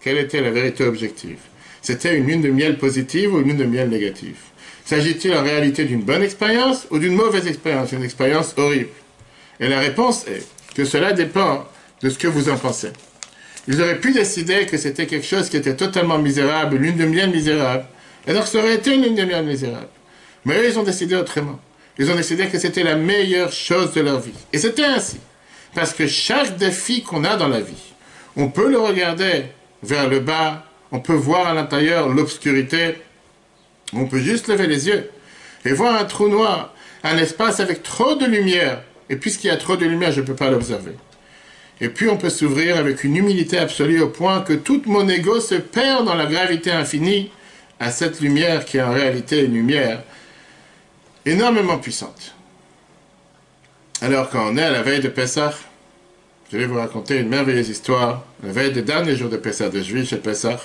Quelle était la vérité objective? C'était une lune de miel positive ou une lune de miel négative? S'agit-il en réalité d'une bonne expérience ou d'une mauvaise expérience, une expérience horrible? Et la réponse est que cela dépend de ce que vous en pensez. Ils auraient pu décider que c'était quelque chose qui était totalement misérable, une lune de miel misérable, et donc ça aurait été une lune de miel misérable. Mais eux, ils ont décidé autrement. Ils ont décidé que c'était la meilleure chose de leur vie. Et c'était ainsi. Parce que chaque défi qu'on a dans la vie, on peut le regarder vers le bas, on peut voir à l'intérieur l'obscurité, on peut juste lever les yeux et voir un trou noir, un espace avec trop de lumière. Et puisqu'il y a trop de lumière, je ne peux pas l'observer. Et puis on peut s'ouvrir avec une humilité absolue au point que tout mon ego se perd dans la gravité infinie à cette lumière qui est en réalité une lumière énormément puissante. Alors quand on est à la veille de Pessah, je vais vous raconter une merveilleuse histoire, la veille des derniers jours de Pessah, de Juifs et Pessah,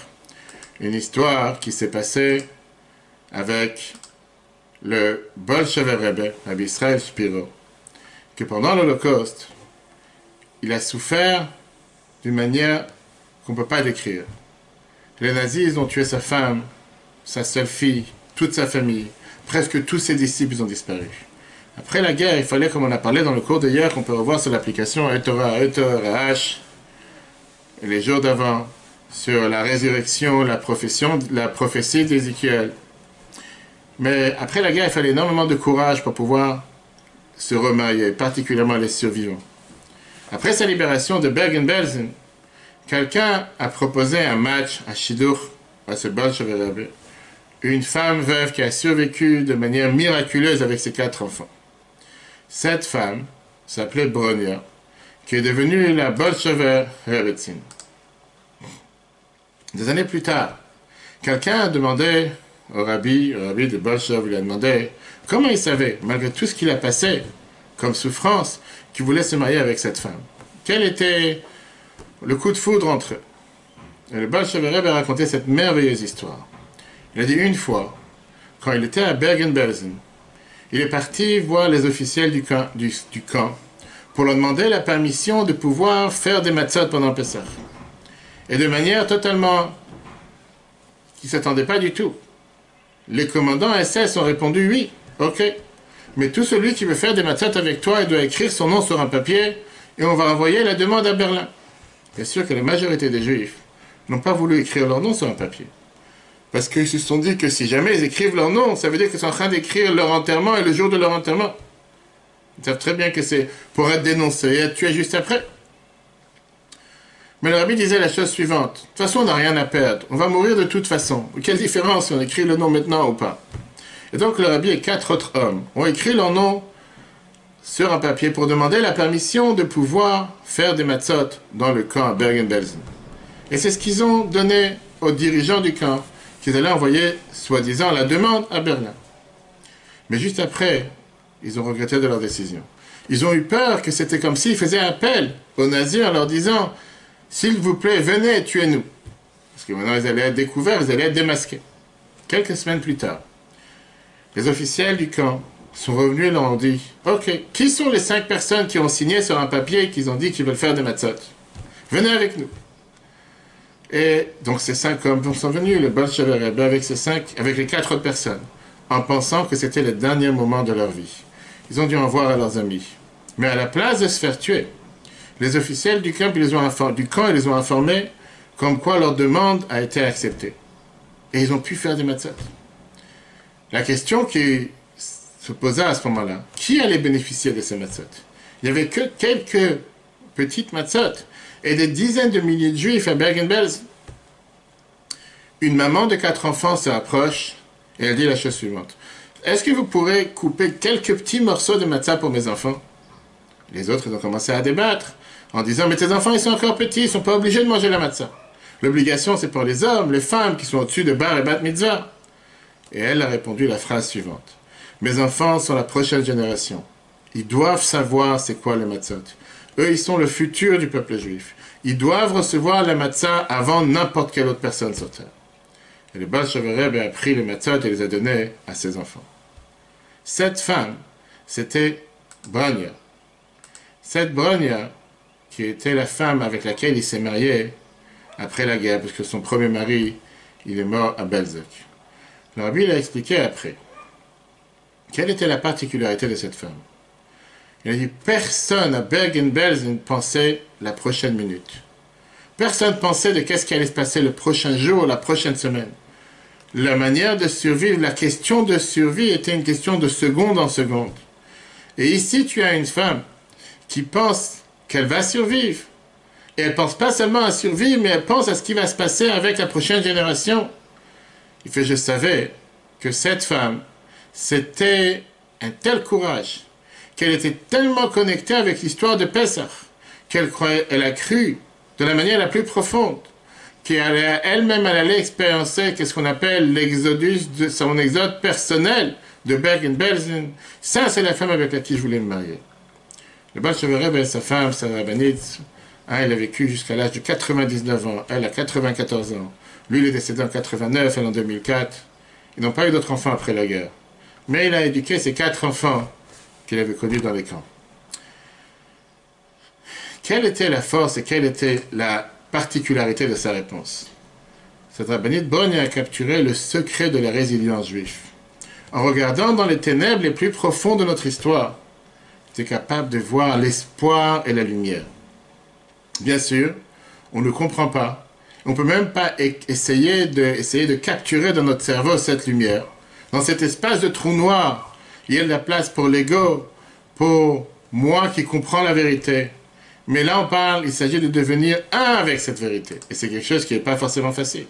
une histoire qui s'est passée avec le Bolshever Rebbe, Rabbi Israël Shapiro, que pendant l'Holocauste, il a souffert d'une manière qu'on ne peut pas décrire. Les nazis ils ont tué sa femme, sa seule fille, toute sa famille. Presque tous ses disciples ont disparu. Après la guerre, il fallait, comme on a parlé dans le cours d'hier, qu'on peut revoir sur l'application Etorah, H, et les jours d'avant, sur la résurrection, la prophétie d'Ézéchiel. Mais après la guerre, il fallait énormément de courage pour pouvoir se remarier, particulièrement les survivants. Après sa libération de Bergen-Belsen, quelqu'un a proposé un match à Shidduch, à ce Bolshever Rebbe, une femme veuve qui a survécu de manière miraculeuse avec ses 4 enfants. Cette femme s'appelait Bronia, qui est devenue la Bolshever Rebbetzin. Des années plus tard, quelqu'un a demandé au rabbi de Bolshev, il a demandé comment il savait, malgré tout ce qu'il a passé comme souffrance, qu'il voulait se marier avec cette femme. Quel était le coup de foudre entre eux? Et le Bolshever Rebbe a raconté cette merveilleuse histoire. Il a dit une fois, quand il était à Bergen-Belsen, il est parti voir les officiels du camp pour leur demander la permission de pouvoir faire des matzot pendant Pessah. Et de manière totalement qui ne s'attendait pas du tout. Les commandants SS ont répondu oui, ok. Mais tout celui qui veut faire des matzot avec toi, il doit écrire son nom sur un papier et on va envoyer la demande à Berlin. Bien sûr que la majorité des Juifs n'ont pas voulu écrire leur nom sur un papier. Parce qu'ils se sont dit que si jamais ils écrivent leur nom, ça veut dire qu'ils sont en train d'écrire leur enterrement et le jour de leur enterrement. Ils savent très bien que c'est pour être dénoncé et être tué juste après. Mais le rabbi disait la chose suivante. De toute façon, on n'a rien à perdre. On va mourir de toute façon. Quelle différence si on écrit le nom maintenant ou pas? Et donc le rabbi et 4 autres hommes ont écrit leur nom sur un papier pour demander la permission de pouvoir faire des matzot dans le camp à Bergen-Belsen. Et c'est ce qu'ils ont donné aux dirigeants du camp, qu'ils allaient envoyer, soi-disant, la demande à Berlin. Mais juste après, ils ont regretté de leur décision. Ils ont eu peur que c'était comme s'ils faisaient appel aux nazis en leur disant « S'il vous plaît, venez, tuez-nous ». Parce que maintenant, ils allaient être découverts, ils allaient être démasqués. Quelques semaines plus tard, les officiels du camp sont revenus et leur ont dit « Ok, qui sont les 5 personnes qui ont signé sur un papier qu'ils ont dit qu'ils veulent faire des matzot? Venez avec nous ». Et donc ces 5 hommes sont venus, le Bolshever Rebbe avec les 4 autres personnes, en pensant que c'était le dernier moment de leur vie. Ils ont dû en voir à leurs amis. Mais à la place de se faire tuer, les officiels du camp, ils les ont informés comme quoi leur demande a été acceptée. Et ils ont pu faire des matzot. La question qui se posa à ce moment-là, qui allait bénéficier de ces matzot? Il n'y avait que quelques petites matzot et des dizaines de milliers de juifs à Bergen-Belsen. Une maman de 4 enfants se rapproche et elle dit la chose suivante. Est-ce que vous pourrez couper quelques petits morceaux de matzah pour mes enfants? Les autres ont commencé à débattre en disant, mais tes enfants, ils sont encore petits, ils ne sont pas obligés de manger la matzah. L'obligation, c'est pour les hommes, les femmes qui sont au-dessus de bar et bat mitzvah. Et elle a répondu la phrase suivante. Mes enfants sont la prochaine génération. Ils doivent savoir c'est quoi le matzot. Eux, ils sont le futur du peuple juif. Ils doivent recevoir la matzah avant n'importe quelle autre personne sur terre. Et le Bolshever Rebbe a pris les matzot et les a donnés à ses enfants. Cette femme, c'était Bronia. Cette Bronia, qui était la femme avec laquelle il s'est marié après la guerre, parce que son premier mari, il est mort à Belzec. Le rabbi l'a expliqué après. Quelle était la particularité de cette femme? Il a dit, personne à Bergen-Belsen pensait la prochaine minute. Personne ne pensait de qu'est-ce qui allait se passer le prochain jour, la prochaine semaine. La manière de survivre, la question de survie était une question de seconde en seconde. Et ici, tu as une femme qui pense qu'elle va survivre. Et elle ne pense pas seulement à survivre, mais elle pense à ce qui va se passer avec la prochaine génération. Il fait, je savais que cette femme, c'était un tel courage, qu'elle était tellement connectée avec l'histoire de Pessah, elle a cru de la manière la plus profonde, qu'elle-même elle allait expérimenter ce qu'on appelle l'exodus, son exode personnel de Bergen-Belsen. Ça, c'est la femme avec laquelle je voulais me marier. Le Bolshever Rebbe et sa femme, sa rabbinite, il a vécu jusqu'à l'âge de 99 ans, elle a 94 ans. Lui, il est décédé en 89, elle en 2004. Ils n'ont pas eu d'autres enfants après la guerre. mais il a éduqué ses 4 enfants qu'il avait connus dans les camps. Quelle était la force et quelle était la particularité de sa réponse? Cette rabbinite bonne a capturé le secret de la résilience juive. En regardant dans les ténèbres les plus profondes de notre histoire, tu es capable de voir l'espoir et la lumière. Bien sûr, on ne comprend pas. On ne peut même pas essayer de capturer dans notre cerveau cette lumière. Dans cet espace de trou noir, il y a de la place pour l'ego, pour moi qui comprends la vérité. Mais là, on parle, il s'agit de devenir un avec cette vérité. Et c'est quelque chose qui n'est pas forcément facile.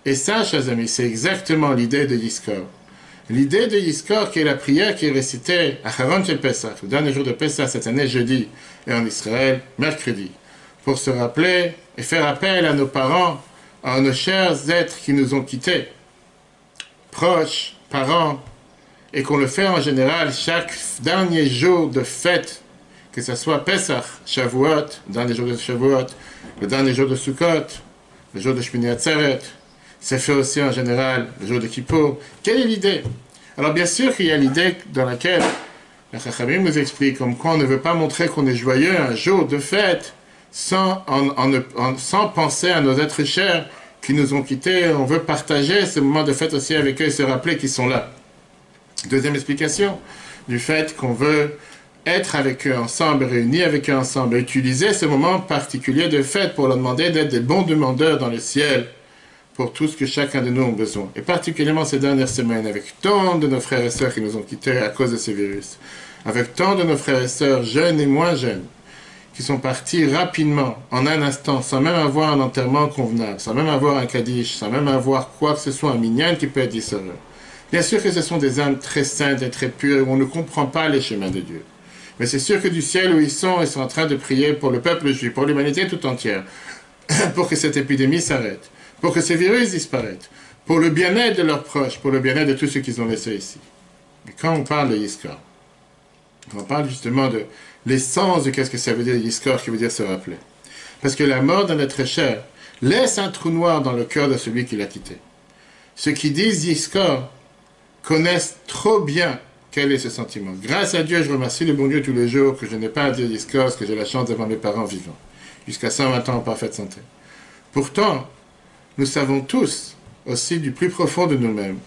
Et ça, chers amis, c'est exactement l'idée de Yizkor. L'idée de Yizkor, qui est la prière qui est récitée à Haron Shel Pesach, le dernier jour de Pesach cette année, jeudi, et en Israël, mercredi, pour se rappeler et faire appel à nos parents, à nos chers êtres qui nous ont quittés, proches, parents, et qu'on le fait en général chaque dernier jour de fête, que ce soit Pesach, Shavuot, le dernier jour de Shavuot, le dernier jour de Sukkot, le jour de Shmini Atzeret, c'est fait aussi en général le jour de Kippour. Quelle est l'idée? Alors bien sûr qu'il y a l'idée dans laquelle la Chachamim nous explique comme quoi on ne veut pas montrer qu'on est joyeux un jour de fête sans penser à nos êtres chers qui nous ont quittés. On veut partager ce moment de fête aussi avec eux et se rappeler qu'ils sont là. Deuxième explication du fait qu'on veut être avec eux ensemble, réunis avec eux ensemble, utiliser ce moment particulier de fête pour leur demander d'être des bons demandeurs dans le ciel pour tout ce que chacun de nous a besoin. Et particulièrement ces dernières semaines, avec tant de nos frères et sœurs qui nous ont quittés à cause de ces virus, avec tant de nos frères et sœurs jeunes et moins jeunes, qui sont partis rapidement, en un instant, sans même avoir un enterrement convenable, sans même avoir un kaddish, sans même avoir quoi que ce soit, un minyan qui peut être dit sur eux. Bien sûr que ce sont des âmes très saintes et très pures, où on ne comprend pas les chemins de Dieu. Mais c'est sûr que du ciel où ils sont en train de prier pour le peuple juif, pour l'humanité tout entière, pour que cette épidémie s'arrête, pour que ces virus disparaissent, pour le bien-être de leurs proches, pour le bien-être de tous ceux qu'ils ont laissés ici. Et quand on parle de Yizkor, on parle justement de l'essence de qu'est-ce que ça veut dire Yizkor, qui veut dire se rappeler. Parce que la mort d'un être cher laisse un trou noir dans le cœur de celui qui l'a quitté. Ceux qui disent Yizkor connaissent trop bien quel est ce sentiment. Grâce à Dieu, je remercie le bon Dieu tous les jours que je n'ai pas à dire Yizkor, parce que j'ai la chance d'avoir mes parents vivants, jusqu'à 120 ans en parfaite santé. Pourtant, nous savons tous, aussi du plus profond de nous-mêmes,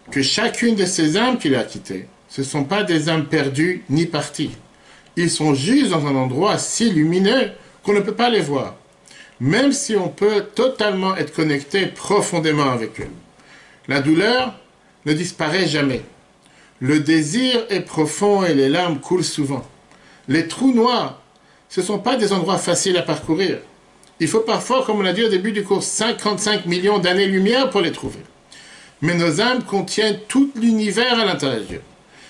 que chacune de ces âmes qu'il a quittées, ce ne sont pas des âmes perdues ni parties. Ils sont juste dans un endroit si lumineux qu'on ne peut pas les voir, même si on peut totalement être connecté profondément avec eux. La douleur ne disparaît jamais. Le désir est profond et les larmes coulent souvent. Les trous noirs, ce ne sont pas des endroits faciles à parcourir. Il faut parfois, comme on l'a dit au début du cours, 55 millions d'années-lumière pour les trouver. Mais nos âmes contiennent tout l'univers à l'intérieur d'eux.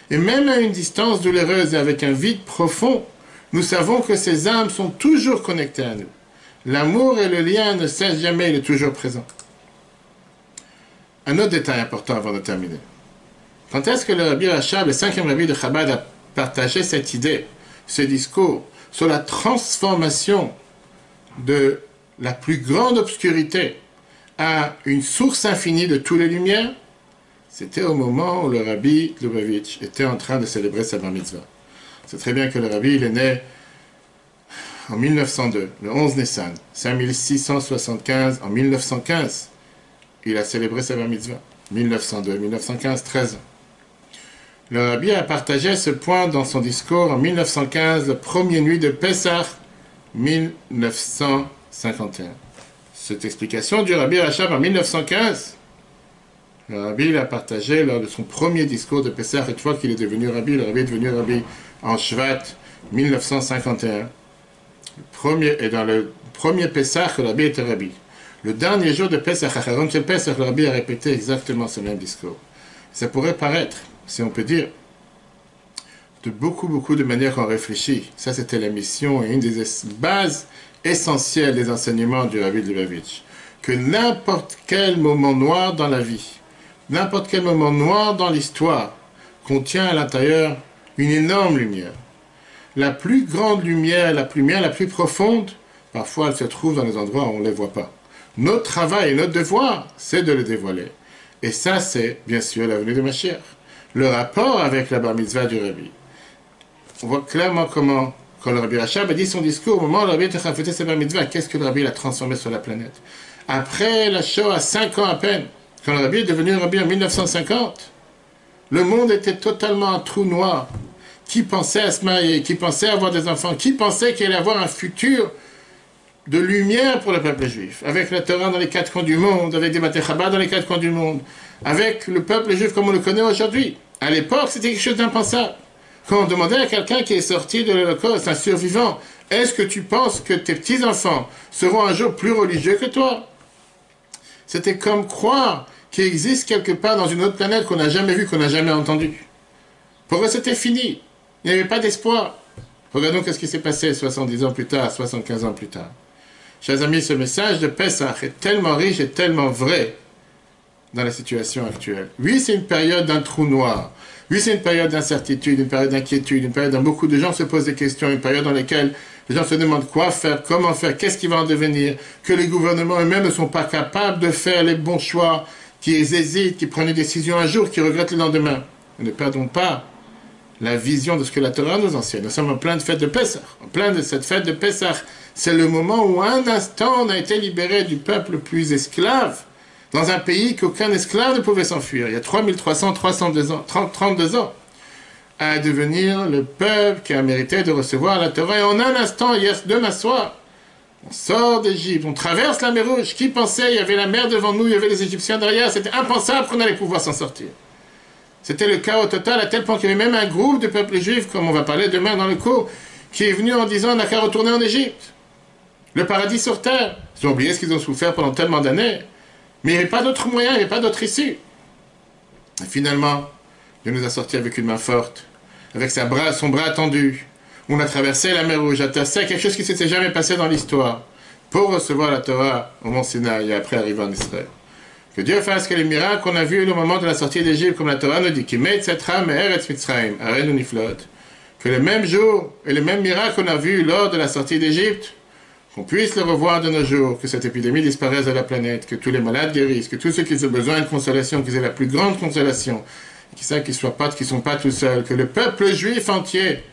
Et même à une distance douloureuse et avec un vide profond, nous savons que ces âmes sont toujours connectées à nous. L'amour et le lien ne cessent jamais, il est toujours présent. Un autre détail important avant de terminer. Quand est-ce que le Rabbi Rachab, le 5e Rabbi de Chabad, a partagé cette idée, ce discours sur la transformation de la plus grande obscurité à une source infinie de toutes les lumières? C'était au moment où le Rabbi Lubavitch était en train de célébrer sa bar mitzvah. C'est très bien que le Rabbi, il est né en 1902, le 11 Nissan, 5675, en 1915. Il a célébré sa bar mitzvah. 1902, 1915, 13 ans. Le Rabbi a partagé ce point dans son discours en 1915, le premier nuit de Pessah, 1951. Cette explication du Rabbi Rachab en 1915, le Rabbi l'a partagé lors de son premier discours de Pessah, une fois qu'il est devenu Rabbi. Le Rabbi est devenu Rabbi en Shvat 1951. Et dans le premier Pessah, le Rabbi était Rabbi. Le dernier jour de Pessah, Acharon Shel Pesach, le Rabbi a répété exactement ce même discours. Ça pourrait paraître, si on peut dire, de beaucoup de manières qu'on réfléchit. Ça, c'était la mission et une des bases essentielles des enseignements du Rabbi Lubavitch. Que n'importe quel moment noir dans la vie, n'importe quel moment noir dans l'histoire, contient à l'intérieur une énorme lumière. La plus grande lumière, la lumière la plus profonde, parfois elle se trouve dans les endroits où on ne les voit pas. Notre travail et notre devoir, c'est de le dévoiler. Et ça, c'est bien sûr la venue de Mashiach. le rapport avec la bar mitzvah du Rabbi. On voit clairement comment, quand le Rabbi Rachab a dit son discours, au moment où le Rabbi a fêté sa bar mitzvah, qu'est-ce que le Rabbi a transformé sur la planète. Après la Shoah, 5 ans à peine, quand le Rabbi est devenu Rabbi en 1950, le monde était totalement un trou noir. Qui pensait à se marier, qui pensait avoir des enfants, qui pensait qu'il allait avoir un futur de lumière pour le peuple juif, avec la Torah dans les 4 coins du monde, avec des Bate Chabad dans les 4 coins du monde, avec le peuple juif comme on le connaît aujourd'hui. À l'époque, c'était quelque chose d'impensable. Quand on demandait à quelqu'un qui est sorti de l'Holocauste, un survivant, est-ce que tu penses que tes petits-enfants seront un jour plus religieux que toi? C'était comme croire qu'il existe quelque part dans une autre planète qu'on n'a jamais vue, qu'on n'a jamais entendue. Pour eux, c'était fini. Il n'y avait pas d'espoir. Regardons ce qui s'est passé 70 ans plus tard, 75 ans plus tard. Chers amis, ce message de Pessah est tellement riche et tellement vrai dans la situation actuelle. Oui, c'est une période d'un trou noir. Oui, c'est une période d'incertitude, une période d'inquiétude, une période où beaucoup de gens se posent des questions, une période dans laquelle les gens se demandent quoi faire, comment faire, qu'est-ce qui va en devenir, que les gouvernements eux-mêmes ne sont pas capables de faire les bons choix, qu'ils hésitent, qu'ils prennent des décisions un jour, qu'ils regrettent le lendemain. Ne perdons pas la vision de ce que la Torah nous enseigne. Nous sommes en plein de fête de Pessah. En plein de cette fête de Pessah, c'est le moment où un instant on a été libéré du peuple le plus esclave, dans un pays qu'aucun esclave ne pouvait s'enfuir. Il y a 32 ans, à devenir le peuple qui a mérité de recevoir la Torah. Et en un instant, hier, demain soir, on sort d'Égypte, on traverse la mer Rouge. Qui pensait, il y avait la mer devant nous, il y avait les Égyptiens derrière, c'était impensable qu'on allait pouvoir s'en sortir. C'était le chaos total, à tel point qu'il y avait même un groupe de peuples juifs, comme on va parler demain dans le cours, qui est venu en disant on n'a qu'à retourner en Égypte. Le paradis sur terre. Ils ont oublié ce qu'ils ont souffert pendant tellement d'années. Mais il n'y avait pas d'autre moyen, il n'y avait pas d'autre issue. Et finalement, Dieu nous a sortis avec une main forte, avec son bras tendu. On a traversé la mer Rouge, à quelque chose qui ne s'était jamais passé dans l'histoire, pour recevoir la Torah au Mont Sinaï et après arriver en Israël. Que Dieu fasse que les miracles qu'on a vus au moment de la sortie d'Égypte, comme la Torah nous dit, que le même jour et le même miracle qu'on a vu lors de la sortie d'Égypte, qu'on puisse le revoir de nos jours, que cette épidémie disparaisse de la planète, que tous les malades guérissent, que tous ceux qui ont besoin de consolation, qu'ils aient la plus grande consolation, qu'ils savent qu'ils ne sont pas tout seuls, que le peuple juif entier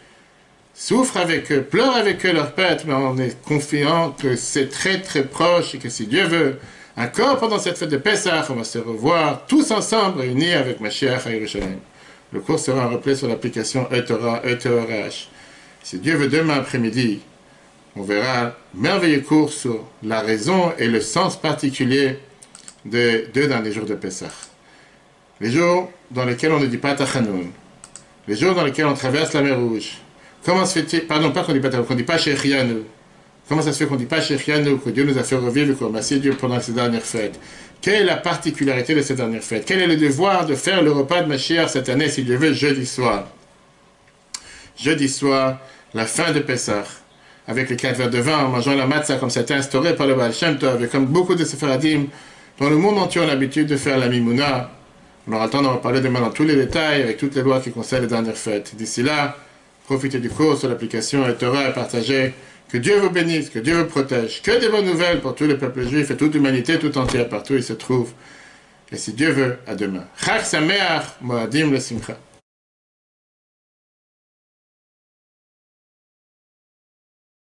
souffre avec eux, pleure avec eux leur pète, mais on est confiant que c'est très très proche et que si Dieu veut, encore pendant cette fête de Pessah, on va se revoir tous ensemble, réunis avec Mashiach à Yerushalayim. Le cours sera en replay sur l'application eTorah, eTorah. Si Dieu veut, demain après-midi, on verra un merveilleux cours sur la raison et le sens particulier des 2 derniers jours de Pessah. Les jours dans lesquels on ne dit pas Tachanoun, les jours dans lesquels on traverse la mer Rouge. Comment se fait-il, pardon, pas qu'on ne dit pas Shechianu. Comment ça se fait qu'on ne dit pas Shechianu, que Dieu nous a fait revivre, qu'on remercie Dieu pendant ces dernières fêtes? Quelle est la particularité de ces dernières fêtes? Quel est le devoir de faire le repas de Mashiach cette année, si Dieu veut, jeudi soir? Jeudi soir, la fin de Pessah, avec les 4 verres de vin, en mangeant la matzah, comme c'était instauré par le Baal Shem Tov, et comme beaucoup de Sephardim, dans le monde entier, ont l'habitude de faire la Mimouna. On aura le temps d'en parler demain dans tous les détails, avec toutes les lois qui concernent les dernières fêtes. D'ici là, profitez du cours sur l'application eTorah et partagez. Que Dieu vous bénisse, que Dieu vous protège. Que des bonnes nouvelles pour tous les peuples juifs et toute l'humanité tout entière, partout où ils se trouvent. Et si Dieu veut, à demain. Chag Sameach Moadim le Simcha.